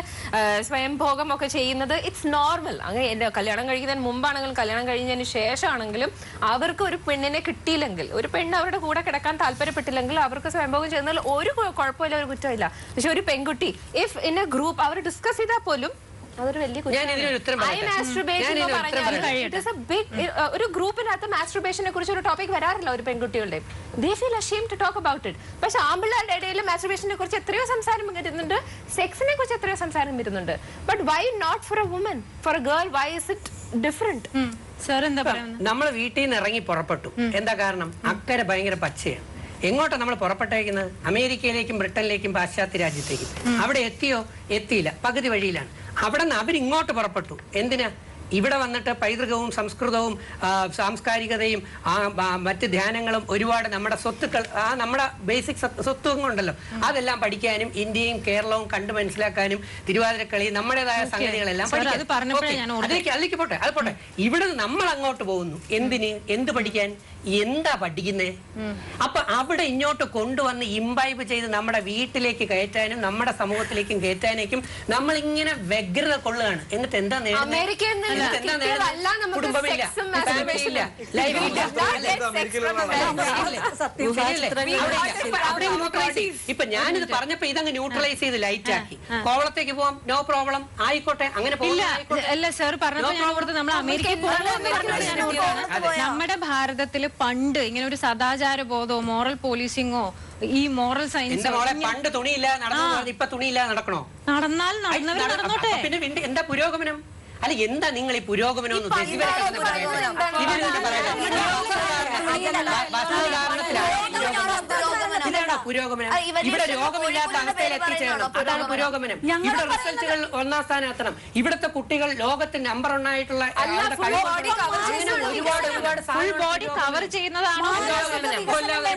സ്വയംഭോഗം ഒക്കെ ചെയ്യുന്നത് ഇറ്റ്സ് നോർമൽ. അങ്ങനെ കല്യാണം കഴിക്കുന്നതിന് മുമ്പാണെങ്കിലും കല്യാണം കഴിഞ്ഞതിന് ശേഷമാണെങ്കിലും അവർക്ക് ഒരു പെണ്ണിനെ കിട്ടിയില്ലെങ്കിൽ, ഒരു പെണ്ണ് അവരുടെ കൂടെ കിടക്കാൻ താല്പര്യപ്പെട്ടില്ലെങ്കിൽ അവർക്ക് സ്വയംഭോഗം ചെയ്യുന്നതിൽ ഒരു കുഴപ്പമില്ല, ഒരു കുറ്റമില്ല. പക്ഷെ ഒരു പെൺകുട്ടി ഇഫ് ഇൻ എ ഗ്രൂപ്പ് അവർ ഡിസ്കസ് ചെയ്താൽ പോലും അതൊരു വലിയ ഒരു ഗ്രൂപ്പിനകത്ത് മാസ്റ്റുർബേഷനെ കുറിച്ച് ഒരു ടോപ്പിക് വരാറില്ല ഒരു പെൺകുട്ടികളുടെ. They feel ashamed to talk about it. പക്ഷെ ആൺപിള്ളേരുടെ ഇടയിൽ മാസ്റ്റുർബേഷനെ കുറിച്ച് എത്രയോ സംസാരം വരുന്നുണ്ട്, സെക്സിനെ കുറിച്ച് എത്രയോ സംസാരം വരുന്നുണ്ട്. But why not for a woman, for a girl, why is it different? Sir എന്താ പറയുന്നത്? നമ്മൾ വീട്ടിൽ നിന്ന് ഇറങ്ങി പുറപ്പെട്ടു. എന്താ കാരണം? അക്കരെ ഭയങ്കര പച്ചയാണ്. എങ്ങോട്ടാണ് നമ്മൾ പുറപ്പെട്ടേക്കുന്നത്? അമേരിക്കയിലേക്കും ബ്രിട്ടനിലേക്കും പാശ്ചാത്യ രാജ്യത്തേക്കും. അവിടെ എത്തിയോ? എത്തിയില്ല, പകുതി വഴിയിലാണ്. അവിടെ നിന്ന് അവരിങ്ങോട്ട് പുറപ്പെട്ടു. എന്തിനാ? ഇവിടെ വന്നിട്ട് പൈതൃകവും സംസ്കൃതവും സാംസ്കാരികതയും മറ്റ് ധ്യാനങ്ങളും ഒരുപാട് നമ്മുടെ സ്വത്തുക്കൾ, നമ്മുടെ ബേസിക് സ്വത്തുങ്ങളുണ്ടല്ലോ, അതെല്ലാം പഠിക്കാനും ഇന്ത്യയും കേരളവും കണ്ടു മനസ്സിലാക്കാനും തിരുവാതിരക്കളി നമ്മുടേതായ സംഗതികളെല്ലാം അതിലേക്ക് പോട്ടെ, അത് പോട്ടെ. ഇവിടെ നമ്മൾ അങ്ങോട്ട് പോകുന്നു. എന്തിന്? എന്ത് പഠിക്കാൻ? എന്താ പഠിക്കുന്നേ? അപ്പൊ അവിടെ ഇങ്ങോട്ട് കൊണ്ടുവന്ന് ഇംബൈബ് ചെയ്ത് നമ്മുടെ വീട്ടിലേക്ക് കയറ്റാനും നമ്മുടെ സമൂഹത്തിലേക്കും കയറ്റാനേക്കും നമ്മൾ ഇങ്ങനെ വ്യഗ്രത കൊള്ളുകയാണ്. എന്നിട്ട് എന്താ നേടുന്നത്? കുടുംബമില്ല, ഫാമിലിയില്ല, ലൈഫില്ല. ഇപ്പൊ ഞാനിത് പറഞ്ഞപ്പോ ഇതങ്ങ് ന്യൂട്രലൈസ് ചെയ്ത് ലൈറ്റ് ആക്കി. കോവളത്തേക്ക് പോവാം, നോ പ്രോബ്ലം, ആയിക്കോട്ടെ. അങ്ങനെ അല്ല സാർ പറഞ്ഞപ്പോ നമ്മൾ അമേരിക്കയിൽ നമ്മുടെ ഭാരതത്തില് പണ്ട് ഇങ്ങനെ ഒരു സദാചാര ബോധമോ മോറൽ പോലീസിങ്ങോ ഈ മോറൽ സയൻസ് പണ്ട് തുണിയില്ല നടന്നു, ഇപ്പൊ തുണിയില്ല നടക്കണോ? നടന്നാൽ നടന്നോട്ടെ. പിന്നെ എന്താ പുരോഗമനം? അല്ല, എന്താ നിങ്ങൾ ഈ പുരോഗമനം എന്ന് പുരോഗമനം? ഇവിടെ രോഗമില്ലാത്ത അവസ്ഥയിൽ എത്തിച്ചേരണം, അതാണ് പുരോഗമനം. ഇവിടെ റിസൾട്ടുകൾ 1ാം സ്ഥാനം എത്തണം. ഇവിടുത്തെ കുട്ടികൾ ലോകത്തിൽ നമ്പർ 1 ആയിട്ടുള്ള ഫുൾ ബോഡി കവർ ചെയ്യുന്നതാണ്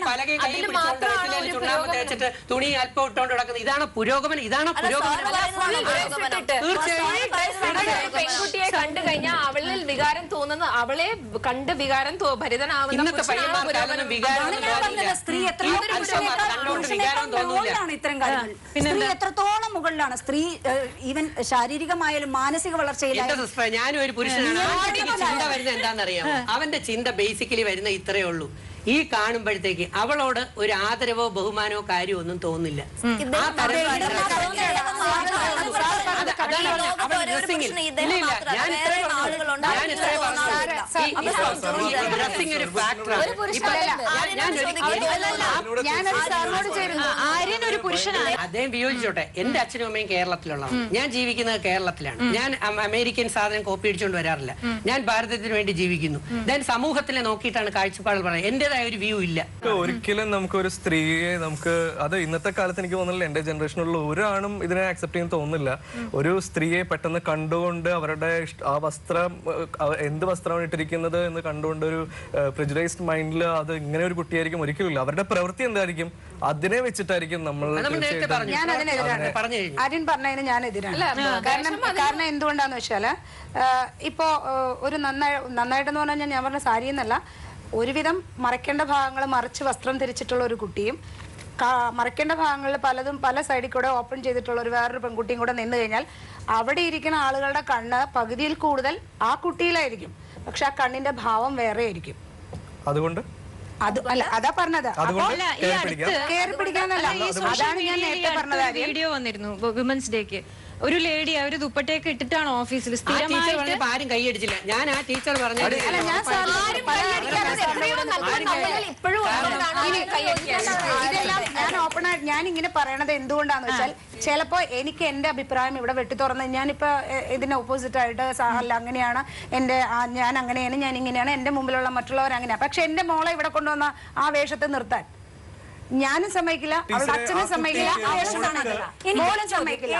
പലകെ കൈ പിടിച്ചോണ്ട് ചുണ്ണാമ്പ് തേച്ചിട്ട് തുണി അല്പം ഇട്ടോണ്ട് കിടക്കുന്നത്. ഇതാണ് പുരോഗമനം. ഇതാണ് പുരോഗമനം. പെൺകുട്ടിയെ കണ്ടു കഴിഞ്ഞാൽ അവളിൽ വികാരം തോന്നുന്ന, അവളെ കണ്ട് വികാരം ഭരിതനാവുന്ന ഇന്നത്തെ പയ്യന്മാർക്കാലൊന്നും വികാരം സ്ത്രീ എത്രത്തോളം മുകളിലാണ്. സ്ത്രീ ഈവൻ ശാരീരികമായാലും മാനസിക വളർച്ചയിലായാലും. ഞാനും ഒരു പുരുഷനാണ്. ചിന്ത വരുന്നത് എന്താണെന്നറിയാമോ? അവന്റെ ചിന്ത ബേസിക്കലി വരുന്ന ഇത്രയേ ഉള്ളൂ. ഈ കാണുമ്പോഴത്തേക്ക് അവളോട് ഒരു ആദരവോ ബഹുമാനോ കാര്യമോ ഒന്നും തോന്നില്ല. അദ്ദേഹം വിയോജിച്ചോട്ടെ. എന്റെ അച്ഛനും അമ്മയും കേരളത്തിലുള്ളതാണ്. ഞാൻ ജീവിക്കുന്നത് കേരളത്തിലാണ്. ഞാൻ അമേരിക്കൻ സാധനം കോപ്പി അടിച്ചുകൊണ്ട് വരാറില്ല. ഞാൻ ഭാരതത്തിന് വേണ്ടി ജീവിക്കുന്നു. ഞാൻ സമൂഹത്തിനെ നോക്കിയിട്ടാണ് കാഴ്ചപ്പാടുകൾ പറയുന്നത്. എന്റേതായ ഒരു വ്യൂ ഇല്ല. ഒരിക്കലും നമുക്ക് ഒരു സ്ത്രീയെ അത് ഇന്നത്തെ കാലത്ത് എനിക്ക് തോന്നുന്നില്ല, എന്റെ ജനറേഷനിലുള്ള ഒരാണും ഇതിനെ അക്സെപ്റ്റ് ചെയ്യാൻ തോന്നുന്നില്ല. ഒരു സ്ത്രീയെ പെട്ടെന്ന് കണ്ടുകൊണ്ട് അവരുടെ ആ വസ്ത്രം, എന്ത് വസ്ത്രമാണ് ഇട്ടിരിക്കുന്നത് എന്ന് കണ്ടുകൊണ്ട് ഒരു പ്രിജുഡൈസ്ഡ് മൈൻഡിൽ അത് ഇങ്ങനെ ഒരു കുട്ടിയായിരിക്കും ഒരിക്കലും ഇല്ല. അവരുടെ പ്രവൃത്തി എന്തായിരിക്കും അതിനെ വെച്ചിട്ടായിരിക്കും നമ്മൾ. ഞാൻ അതിനെതിരാണ്. ആര്യൻ പറഞ്ഞതിന് ഞാൻ എതിരാണ്. കാരണം എന്തുകൊണ്ടാന്ന് വെച്ചാല് ഇപ്പോ ഒരു നന്നായിട്ടെന്ന് പറഞ്ഞാൽ ഞാൻ പറഞ്ഞ സാരി എന്നല്ല, ഒരുവിധം മറയ്ക്കേണ്ട ഭാഗങ്ങൾ മറിച്ച് വസ്ത്രം ധരിച്ചിട്ടുള്ള ഒരു കുട്ടിയും മറയ്ക്കേണ്ട ഭാഗങ്ങളിൽ പലതും പല സൈഡിൽ കൂടെ ഓപ്പൺ ചെയ്തിട്ടുള്ള ഒരു വേറൊരു പെൺകുട്ടിയും കൂടെ നിന്ന് കഴിഞ്ഞാൽ അവിടെ ഇരിക്കുന്ന ആളുകളുടെ കണ്ണ് പകുതിയിൽ കൂടുതൽ ആ കുട്ടിയിലായിരിക്കും. പക്ഷെ ആ കണ്ണിന്റെ ഭാവം വേറെ ആയിരിക്കും. അതുകൊണ്ട് അതാ പറഞ്ഞത്. കേറി പിടിക്കാന്നല്ല, അതാണ് ഞാൻ നേരത്തെ പറഞ്ഞത്. വീഡിയോ വന്നിരുന്നു വിമൻസ് ഡേക്ക്. ഒരു ലേഡി അവര് ദുപ്പട്ടയൊക്കെ ഇട്ടിട്ടാണ് ഓഫീസിൽ സ്ഥിരമായിട്ട്. ആരും കൈയടിച്ചില്ല. ഞാൻ ആ ടീച്ചർ പറഞ്ഞത് ഞാൻ ഓപ്പണായിട്ട് ഞാൻ ഇങ്ങനെ പറയണത് എന്തുകൊണ്ടാന്ന് വെച്ചാൽ ചിലപ്പോ എനിക്ക് എന്റെ അഭിപ്രായം ഇവിടെ വെട്ടി തുറന്ന് ഞാനിപ്പോ ഇതിന് ഓപ്പോസിറ്റ് ആയിട്ട് അല്ല അങ്ങനെയാണ് ഞാൻ അങ്ങനെയാണ്, ഞാൻ ഇങ്ങനെയാണ്, എന്റെ മുമ്പിലുള്ള മറ്റുള്ളവർ അങ്ങനെയാണ്. പക്ഷെ എന്റെ മോളെ ഇവിടെ കൊണ്ടുവന്ന ആ വേഷത്തെ നിർത്താൻ ഞാനും സമ്മതിക്കില്ല, അവളുടെ അച്ഛനും സമ്മതിക്കില്ല, മോളും സമ്മതിക്കില്ല.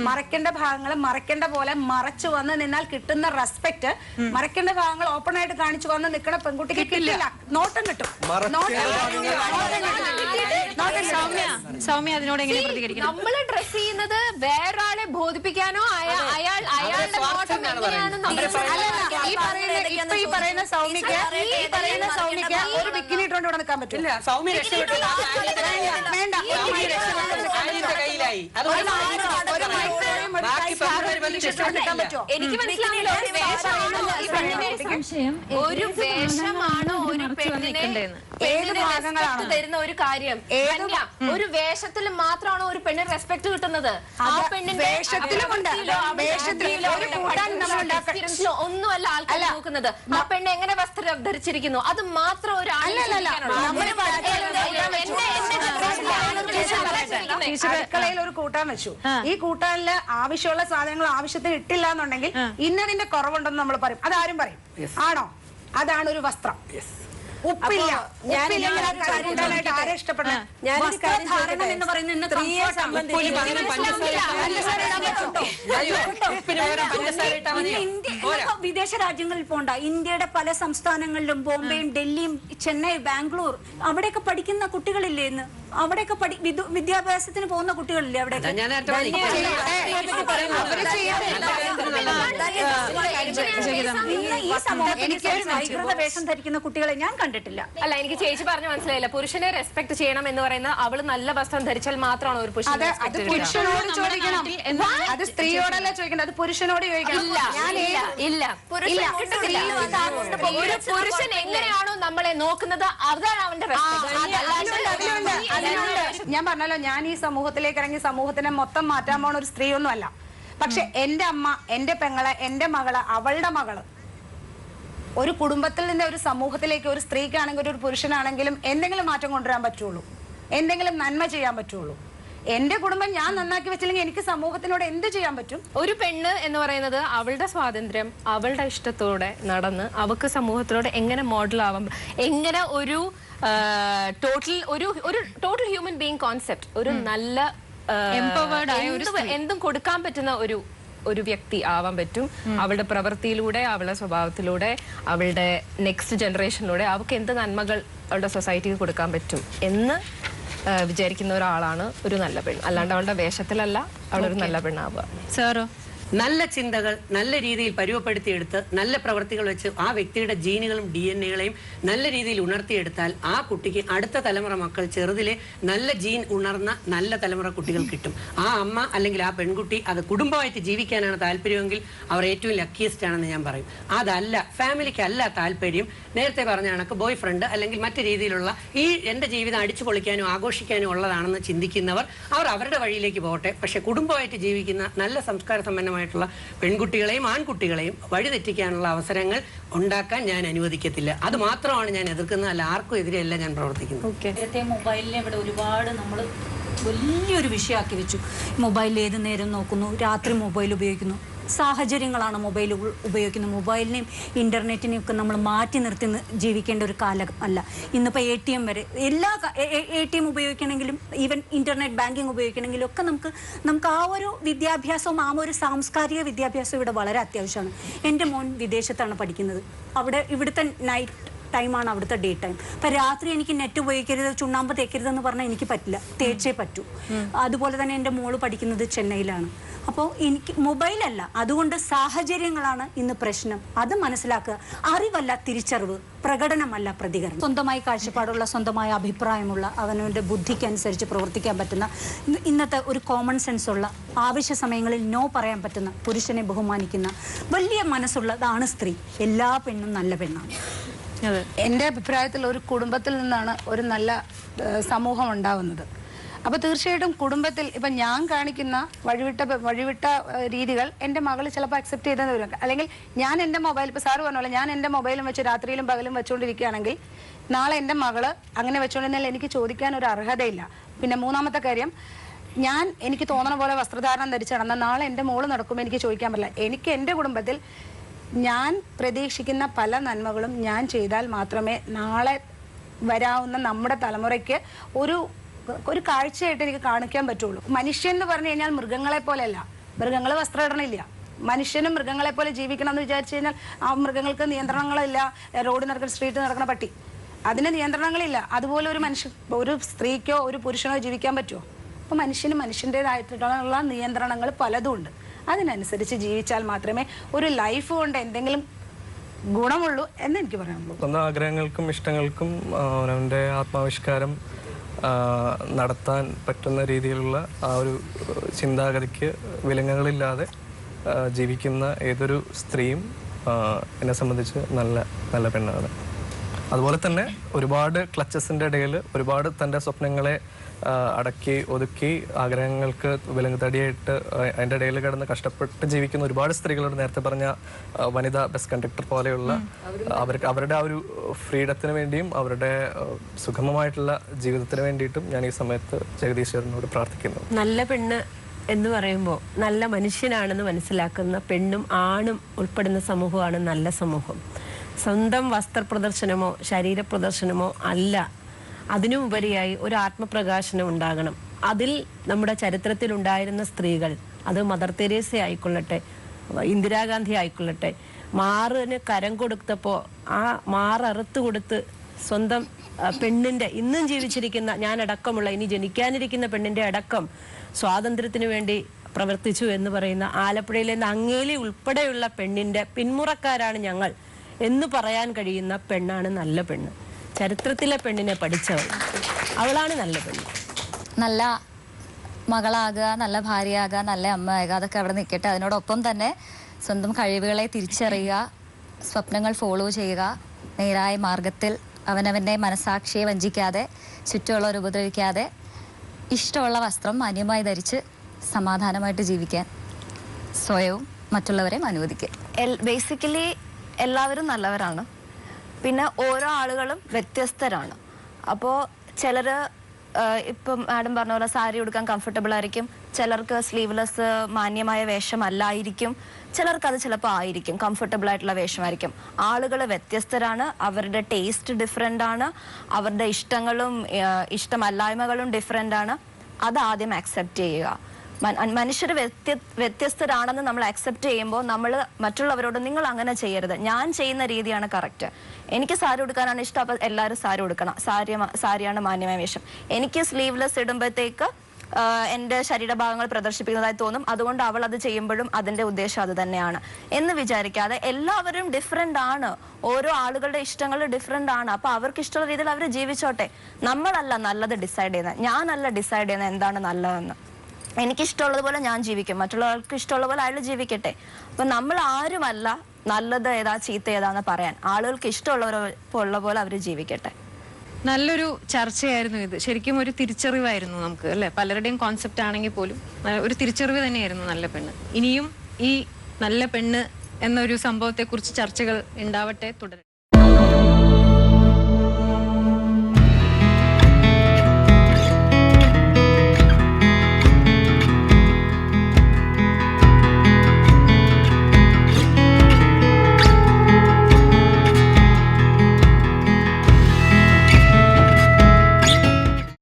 മറക്കേണ്ട ഭാഗങ്ങൾ മറക്കേണ്ട പോലെ മറച്ചു വന്ന് നിന്നാൽ കിട്ടുന്ന റെസ്പെക്ട് മറക്കേണ്ട ഭാഗങ്ങൾ ഓപ്പൺ ആയിട്ട് കാണിച്ചു വന്ന് നിൽക്കുന്ന പെൺകുട്ടിക്ക് കിട്ടില്ല. നോട്ടം കിട്ടും. സൗമ്യ അതിനോട് എങ്ങനെ പ്രതികരിക്കണം? നമ്മള് ഡ്രസ് ചെയ്യുന്നത് വേറൊരാളെ ബോധിപ്പിക്കാനോ അയാളുടെ നോട്ടം എങ്ങനെയാണെന്ന് ഈ പറയുന്ന സൗമ്യക്ക് ഒരു ബിക്കിനി ഇട്ടുകൊണ്ട് ഇവിടെ നിൽക്കാൻ പറ്റില്ല. സൗമ്യ വേണ്ട. എനിക്ക് മനസ്സിലാവില്ല ഒരു വേഷമാണോ ഒരു പെണ്ണിനെ തരുന്ന ഒരു കാര്യം. ഒരു വേഷത്തിൽ മാത്രമാണോ ഒരു പെണ്ണിന് റെസ്പെക്ട് കിട്ടുന്നത്? ആ പെണ്ണിന്റെ ഒന്നുമല്ല ആൾക്കാർ നോക്കുന്നത്. ആ പെണ്ണ് എങ്ങനെ വസ്ത്രം ധരിച്ചിരിക്കുന്നു അത് മാത്രം ഒരു അടുക്കളയിൽ ഒരു കൂട്ടാൻ വെച്ചു. ഈ കൂട്ടാനില് ആവശ്യമുള്ള സാധനങ്ങൾ ആവശ്യത്തിന് ഇട്ടില്ല എന്നുണ്ടെങ്കിൽ ഇന്നതിന്റെ കുറവുണ്ടെന്ന് നമ്മൾ പറയും. അതാരും പറയും. ആണോ? അതാണ് ഒരു വസ്ത്രം. ഉപ്പില്ല. ആരെ ഇഷ്ടപ്പെടണം? വിദേശ രാജ്യങ്ങളിൽ പോണ്ട. ഇന്ത്യയുടെ പല സംസ്ഥാനങ്ങളിലും ബോംബെയും ഡൽഹിയും ചെന്നൈ ബാംഗ്ലൂർ അവിടെയൊക്കെ പഠിക്കുന്ന കുട്ടികളില്ലേ ഇന്ന്? അവിടെയൊക്കെ വിദ്യാഭ്യാസത്തിന് പോകുന്ന കുട്ടികളില്ലേ? അവിടെ ഈ സമൂഹത്തിൽ വേഷം ധരിക്കുന്ന കുട്ടികളെ ഞാൻ കണ്ടിട്ടില്ല. അല്ല, എനിക്ക് ചേച്ചി പറഞ്ഞ മനസ്സിലായില്ല. പുരുഷനെ റെസ്പെക്ട് ചെയ്യണം എന്ന് പറയുന്നത് അവള് നല്ല വസ്ത്രം ധരിച്ചാൽ മാത്രമാണോ ഒരു പുരുഷനെ? അത് പുരുഷനോട് ചോദിക്കണം. അത് സ്ത്രീയോടല്ല ചോദിക്കണം, അത് പുരുഷനോട് ചോദിക്കണം. ഒരു പുരുഷൻ എങ്ങനെയാണോ നമ്മളെ നോക്കുന്നത് അതാണ് അവന്റെ ഞാൻ പറഞ്ഞല്ലോ, ഞാൻ ഈ സമൂഹത്തിലേക്ക് ഇറങ്ങി സമൂഹത്തിനെ മൊത്തം മാറ്റാൻ പോണ ഒരു സ്ത്രീ ഒന്നും അല്ല. പക്ഷെ എന്റെ അമ്മ, എന്റെ പെങ്ങള്, എന്റെ മകള്, അവളുടെ മകള് ഒരു കുടുംബത്തിൽ നിന്ന് ഒരു സമൂഹത്തിലേക്ക് ഒരു സ്ത്രീക്കാണെങ്കിലും ഒരു പുരുഷനാണെങ്കിലും എന്തെങ്കിലും മാറ്റം കൊണ്ടുവരാൻ പറ്റുള്ളൂ, എന്തെങ്കിലും നന്മ ചെയ്യാൻ പറ്റുള്ളൂ. എന്റെ കുടുംബം ഞാൻ നന്നാക്കി വെച്ചില്ലെങ്കിൽ എനിക്ക് സമൂഹത്തിനോട് എന്ത് ചെയ്യാൻ പറ്റും? ഒരു പെണ്ണ് എന്ന് പറയുന്നത് അവളുടെ സ്വാതന്ത്ര്യം അവളുടെ ഇഷ്ടത്തോടെ നടന്ന് അവക്ക് സമൂഹത്തിനോട് എങ്ങനെ മോഡൽ ആവാൻ, എങ്ങനെ ഒരു ടോട്ടൽ ഹ്യൂമൻ ബീയിങ് കോൺസെപ്റ്റ്, ഒരു നല്ല എന്തും കൊടുക്കാൻ പറ്റുന്ന ഒരു വ്യക്തി ആവാൻ പറ്റും. അവളുടെ പ്രവൃത്തിയിലൂടെ, അവളുടെ സ്വഭാവത്തിലൂടെ, അവളുടെ നെക്സ്റ്റ് ജനറേഷനിലൂടെ അവൾക്ക് എന്ത് നന്മകൾ അവളുടെ സൊസൈറ്റിക്ക് കൊടുക്കാൻ പറ്റും എന്ന് വിചാരിക്കുന്ന ഒരാളാണ് ഒരു നല്ല പെണ്ണ്. അല്ലാണ്ട് അവളുടെ വേഷത്തിലല്ല അവളൊരു നല്ല പെണ്ണാവുക. സാറോ? നല്ല ചിന്തകൾ നല്ല രീതിയിൽ പരുവപ്പെടുത്തിയെടുത്ത് നല്ല പ്രവൃത്തികൾ വെച്ച് ആ വ്യക്തിയുടെ ജീനുകളും DNA-കളെയും നല്ല രീതിയിൽ ഉണർത്തിയെടുത്താൽ ആ കുട്ടിക്ക് അടുത്ത തലമുറ മക്കൾ ചെറുതിലെ നല്ല ജീൻ ഉണർന്ന നല്ല തലമുറ കുട്ടികൾ കിട്ടും. ആ അമ്മ അല്ലെങ്കിൽ ആ പെൺകുട്ടി അത് കുടുംബമായിട്ട് ജീവിക്കാനാണ് താല്പര്യമെങ്കിൽ അവർ ഏറ്റവും ലക്കിയസ്റ്റ് ആണെന്ന് ഞാൻ പറയും. അതല്ല, ഫാമിലിക്കല്ല താല്പര്യം, നേരത്തെ പറഞ്ഞ കണക്ക് ബോയ് ഫ്രണ്ട് അല്ലെങ്കിൽ മറ്റു രീതിയിലുള്ള ഈ എൻ്റെ ജീവിതം അടിച്ചു പൊളിക്കാനും ആഘോഷിക്കാനും ഉള്ളതാണെന്ന് ചിന്തിക്കുന്നവർ അവർ അവരുടെ വഴിയിലേക്ക് പോകട്ടെ. പക്ഷെ കുടുംബമായിട്ട് ജീവിക്കുന്ന നല്ല സംസ്കാര സമ്പന്നമായിട്ടുള്ള പെൺകുട്ടികളെയും ആൺകുട്ടികളെയും വഴിതെറ്റിക്കാനുള്ള അവസരങ്ങൾ ഉണ്ടാക്കാൻ ഞാൻ അനുവദിക്കത്തില്ല. അത് മാത്രമാണ് ഞാൻ എതിർക്കുന്നത്, അല്ല ആർക്കും എതിരെയല്ല ഞാൻ പ്രവർത്തിക്കുന്നത്. നേരത്തെ മൊബൈലിനെ ഇവിടെ ഒരുപാട് നമ്മൾ വലിയൊരു വിഷയമാക്കി വെച്ചു. മൊബൈലിൽ ഏത് നേരം നോക്കുന്നു, രാത്രി മൊബൈൽ ഉപയോഗിക്കുന്നു. സാഹചര്യങ്ങളാണ് മൊബൈൽ ഉപയോഗിക്കുന്നത്. മൊബൈലിനെയും ഇൻ്റർനെറ്റിനെയും ഒക്കെ നമ്മൾ മാറ്റി നിർത്തി ജീവിക്കേണ്ട ഒരു കാലം അല്ല. ഇന്നിപ്പോൾ ATM വരെ എല്ലാ ATM ഉപയോഗിക്കണമെങ്കിലും ഈവൻ ഇൻ്റർനെറ്റ് ബാങ്കിങ് ഉപയോഗിക്കണമെങ്കിലും ഒക്കെ നമുക്ക് ആ ഒരു വിദ്യാഭ്യാസവും ആ ഒരു സാംസ്കാരിക വിദ്യാഭ്യാസവും ഇവിടെ വളരെ അത്യാവശ്യമാണ്. എൻ്റെ മോൻ വിദേശത്താണ് പഠിക്കുന്നത്. ഇവിടുത്തെ നൈറ്റ് ടൈമാണ് അവിടുത്തെ ഡേ ടൈം. അപ്പം രാത്രി എനിക്ക് നെറ്റ് ഉപയോഗിക്കരുത്, ചുണ്ണാമ്പ് തേക്കരുതെന്ന് പറഞ്ഞാൽ എനിക്ക് പറ്റില്ല, തേച്ചേ പറ്റൂ. അതുപോലെ തന്നെ എൻ്റെ മോള് പഠിക്കുന്നത് ചെന്നൈയിലാണ്. അപ്പോൾ എനിക്ക് മൊബൈലല്ല, അതുകൊണ്ട് സാഹചര്യങ്ങളാണ് ഇന്ന് പ്രശ്നം. അത് മനസ്സിലാക്കുക. അറിവല്ല തിരിച്ചറിവ്, പ്രകടനമല്ല പ്രതികരണം. സ്വന്തമായി കാഴ്ചപ്പാടുള്ള, സ്വന്തമായ അഭിപ്രായമുള്ള, അവനവൻ്റെ ബുദ്ധിക്കനുസരിച്ച് പ്രവർത്തിക്കാൻ പറ്റുന്ന, ഇന്നത്തെ ഒരു കോമൺ സെൻസ് ഉള്ള, ആവശ്യ സമയങ്ങളിൽ നോ പറയാൻ പറ്റുന്ന, പുരുഷനെ ബഹുമാനിക്കുന്ന വലിയ മനസ്സുള്ളതാണ് സ്ത്രീ. എല്ലാ പെണ്ണും നല്ല പെണ്ണാണ്. എൻ്റെ അഭിപ്രായത്തിൽ ഒരു കുടുംബത്തിൽ നിന്നാണ് ഒരു നല്ല സമൂഹം ഉണ്ടാവുന്നത്. അപ്പോൾ തീർച്ചയായിട്ടും കുടുംബത്തിൽ ഇപ്പം ഞാൻ കാണിക്കുന്ന വഴിവിട്ട രീതികൾ എൻ്റെ മകൾ ചിലപ്പോൾ അക്സെപ്റ്റ് ചെയ്തെന്ന് വരും. അല്ലെങ്കിൽ ഞാൻ എൻ്റെ മൊബൈൽ, ഇപ്പോൾ സാറ് പറഞ്ഞ പോലെ ഞാൻ എൻ്റെ മൊബൈലും വെച്ച് രാത്രിയിലും പകലും വെച്ചുകൊണ്ടിരിക്കുകയാണെങ്കിൽ നാളെ എൻ്റെ മകള് അങ്ങനെ വെച്ചുകൊണ്ടിരുന്നാൽ എനിക്ക് ചോദിക്കാൻ ഒരു അർഹതയില്ല. പിന്നെ മൂന്നാമത്തെ കാര്യം, എനിക്ക് തോന്നണ പോലെ വസ്ത്രധാരണം ധരിച്ച് നടന്നാൽ നാളെ എൻ്റെ മോള് നടക്കുമ്പോൾ എനിക്ക് ചോദിക്കാൻ പറ്റില്ല. എനിക്ക് എൻ്റെ കുടുംബത്തിൽ ഞാൻ പ്രതീക്ഷിക്കുന്ന പല നന്മകളും ഞാൻ ചെയ്താൽ മാത്രമേ നാളെ വരാവുന്ന നമ്മുടെ തലമുറയ്ക്ക് ഒരു കാഴ്ചയായിട്ട് എനിക്ക് കാണിക്കാൻ പറ്റുള്ളൂ. മനുഷ്യൻ എന്ന് പറഞ്ഞു കഴിഞ്ഞാൽ മൃഗങ്ങളെ പോലെയല്ല. മൃഗങ്ങൾ വസ്ത്രം ഇടണില്ല. മനുഷ്യനും മൃഗങ്ങളെ പോലെ ജീവിക്കണം എന്ന് വിചാരിച്ചു കഴിഞ്ഞാൽ ആ മൃഗങ്ങൾക്ക് നിയന്ത്രണങ്ങളില്ല. റോഡ് നടക്കുന്ന സ്ട്രീറ്റ് നടക്കുന്ന പട്ടി, അതിന് നിയന്ത്രണങ്ങളില്ല. അതുപോലെ ഒരു സ്ത്രീക്കോ ഒരു പുരുഷനോ ജീവിക്കാൻ പറ്റുമോ? അപ്പോൾ മനുഷ്യൻ്റെതായിട്ടുള്ള നിയന്ത്രണങ്ങൾ പലതും ഉണ്ട്. അതിനനുസരിച്ച് ജീവിച്ചാൽ മാത്രമേ ഒരു ലൈഫ് കൊണ്ട് എന്തെങ്കിലും ഗുണമുള്ളൂ എന്ന് എനിക്ക് പറയാനുള്ളൂ. സ്വന്തം ആഗ്രഹങ്ങൾക്കും ഇഷ്ടങ്ങൾക്കും അവനവൻ്റെ ആത്മാവിഷ്കാരം നടത്താൻ പറ്റുന്ന രീതിയിലുള്ള ആ ഒരു ചിന്താഗതിക്ക് വിലങ്ങുകളില്ലാതെ ജീവിക്കുന്ന ഏതൊരു സ്ത്രീയും എന്നെ സംബന്ധിച്ച് നല്ല പെണ്ണാണ്. അതുപോലെ തന്നെ ഒരുപാട് ക്ലച്ചസിൻ്റെ ഇടയിൽ ഒരുപാട് തൻ്റെ സ്വപ്നങ്ങളെ അടക്കി ഒതുക്കി ആഗ്രഹങ്ങൾക്ക് വിലങ്ങുതടിയായിട്ട് അതിൻ്റെ ഇടയിൽ കിടന്ന് കഷ്ടപ്പെട്ട് ജീവിക്കുന്ന ഒരുപാട് സ്ത്രീകളുണ്ട്. നേരത്തെ പറഞ്ഞ വനിതാ ബസ് കണ്ടക്ടർ പോലെയുള്ള അവരുടെ ആ ഒരു ഫ്രീഡത്തിന് വേണ്ടിയും അവരുടെ സുഗമമായിട്ടുള്ള ജീവിതത്തിന് വേണ്ടിയിട്ടും ഞാൻ ഈ സമയത്ത് ജഗദീശ്വരനോട് പ്രാർത്ഥിക്കുന്നു. നല്ല പെണ്ണ് എന്ന് പറയുമ്പോൾ നല്ല മനുഷ്യനാണെന്ന് മനസ്സിലാക്കുന്ന പെണ്ണും ആണും ഉൾപ്പെടുന്ന സമൂഹമാണ് നല്ല സമൂഹം. സ്വന്തം വസ്ത്രപ്രദർശനമോ ശരീരപ്രദർശനമോ അല്ല, അതിനുപരിയായി ഒരു ആത്മപ്രകാശനം ഉണ്ടാകണം. അതിൽ നമ്മുടെ ചരിത്രത്തിൽ ഉണ്ടായിരുന്ന സ്ത്രീകൾ, അത് മദർ തെരേസ ആയിക്കൊള്ളട്ടെ, ഇന്ദിരാഗാന്ധി ആയിക്കൊള്ളട്ടെ, മാറിന് കരം കൊടുത്തപ്പോൾ ആ മാററുത്ത് കൊടുത്ത് സ്വന്തം പെണ്ണിൻ്റെ ഇന്നും ജീവിച്ചിരിക്കുന്ന ഞാനടക്കമുള്ള ഇനി ജനിക്കാനിരിക്കുന്ന പെണ്ണിൻ്റെ അടക്കം സ്വാതന്ത്ര്യത്തിന് വേണ്ടി പ്രവർത്തിച്ചു എന്ന് പറയുന്ന ആലപ്പുഴയിലെ നങ്ങേലി ഉൾപ്പെടെയുള്ള പെണ്ണിൻ്റെ പിന്മുറക്കാരാണ് ഞങ്ങൾ എന്ന് പറയാൻ കഴിയുന്ന പെണ്ണാണ് നല്ല പെണ്ണ്. ചരിത്രത്തിലെ പെണ്ണിനെ പഠിച്ചവൾ, അവളാണ് നല്ല പെണ്ണ്. നല്ല മകളാകുക, നല്ല ഭാര്യയാകുക, നല്ല അമ്മയാകുക, അതൊക്കെ അവിടെ നിൽക്കട്ടെ. അതിനോടൊപ്പം തന്നെ സ്വന്തം കഴിവുകളെ തിരിച്ചറിയുക, സ്വപ്നങ്ങൾ ഫോളോ ചെയ്യുക, നേരായ മാർഗത്തിൽ അവനവൻ്റെ മനസാക്ഷിയെ വഞ്ചിക്കാതെ, ചുറ്റുമുള്ളവർ ഉപദ്രവിക്കാതെ, ഇഷ്ടമുള്ള വസ്ത്രം മാന്യമായി ധരിച്ച് സമാധാനമായിട്ട് ജീവിക്കാൻ സ്വയവും മറ്റുള്ളവരെയും അനുവദിക്കുക. ബേസിക്കലി എല്ലാവരും നല്ലവരാണ്. പിന്നെ ഓരോ ആളുകളും വ്യത്യസ്തരാണ്. അപ്പോൾ ചിലർ ഇപ്പം മാഡം പറഞ്ഞ പോലെ സാരി ഉടുക്കാൻ കംഫർട്ടബിൾ ആയിരിക്കും, ചിലർക്ക് സ്ലീവ്ലെസ് മാന്യമായ വേഷമല്ലായിരിക്കും, ചിലർക്ക് അത് ചിലപ്പോൾ ആയിരിക്കും, കംഫർട്ടബിൾ ആയിട്ടുള്ള വേഷമായിരിക്കും. ആളുകൾ വ്യത്യസ്തരാണ്, അവരുടെ ടേസ്റ്റ് ഡിഫറെൻ്റ് ആണ്, അവരുടെ ഇഷ്ടങ്ങളും ഇഷ്ടമല്ലായ്മകളും ഡിഫറെൻ്റ് ആണ്. അത് ആദ്യം അക്സെപ്റ്റ് ചെയ്യുക. മനുഷ്യർ വ്യത്യസ്തരാണെന്ന് നമ്മൾ അക്സെപ്റ്റ് ചെയ്യുമ്പോൾ നമ്മൾ മറ്റുള്ളവരോട് നിങ്ങൾ അങ്ങനെ ചെയ്യരുത്, ഞാൻ ചെയ്യുന്ന രീതിയാണ് കറക്റ്റ്, എനിക്ക് സാരി ഉടുക്കാനാണ് ഇഷ്ടം, അപ്പോൾ എല്ലാവരും സാരി ഉടുക്കണം, സാരിയാണ് മാന്യമായ വേഷം, എനിക്ക് സ്ലീവ്ലെസ് ഇടുമ്പോഴത്തേക്ക് എൻ്റെ ശരീരഭാഗങ്ങൾ പ്രദർശിപ്പിക്കുന്നതായി തോന്നും, അതുകൊണ്ട് അവൾ അത് ചെയ്യുമ്പോഴും അതിൻ്റെ ഉദ്ദേശം അത് തന്നെയാണ് എന്ന് വിചാരിക്കാതെ എല്ലാവരും ഡിഫറെൻ്റ് ആണ്, ഓരോ ആളുകളുടെ ഇഷ്ടങ്ങൾ ഡിഫറെൻ്റ് ആണ്. അപ്പോൾ അവർക്ക് ഇഷ്ടമുള്ള രീതിയിൽ അവർ ജീവിച്ചോട്ടെ. നമ്മളല്ല നല്ലത് ഡിസൈഡ് ചെയ്യുന്നത്, ഞാനല്ല ഡിസൈഡ് ചെയ്യുന്നത് എന്താണ് നല്ലതെന്ന്. എനിക്കിഷ്ടമുള്ളതുപോലെ ഞാൻ ജീവിക്കും, മറ്റുള്ളവർക്ക് ഇഷ്ടമുള്ള പോലെ അയാൾ ജീവിക്കട്ടെ. അപ്പം നമ്മൾ ആരുമല്ല നല്ലത് ഏതാ ചീത്ത ഏതാന്ന് പറയാൻ. ആളുകൾക്ക് ഇഷ്ടമുള്ള പോലെ അവർ ജീവിക്കട്ടെ. നല്ലൊരു ചർച്ചയായിരുന്നു ഇത്. ശരിക്കും ഒരു തിരിച്ചറിവായിരുന്നു നമുക്ക്, അല്ലെ? പലരുടെയും കോൺസെപ്റ്റ് ആണെങ്കിൽ പോലും ഒരു തിരിച്ചറിവ് തന്നെയായിരുന്നു നല്ല പെണ്ണ്. ഇനിയും ഈ നല്ല പെണ്ണ് എന്നൊരു സംഭവത്തെക്കുറിച്ച് ചർച്ചകൾ ഉണ്ടാവട്ടെ, തുടരും.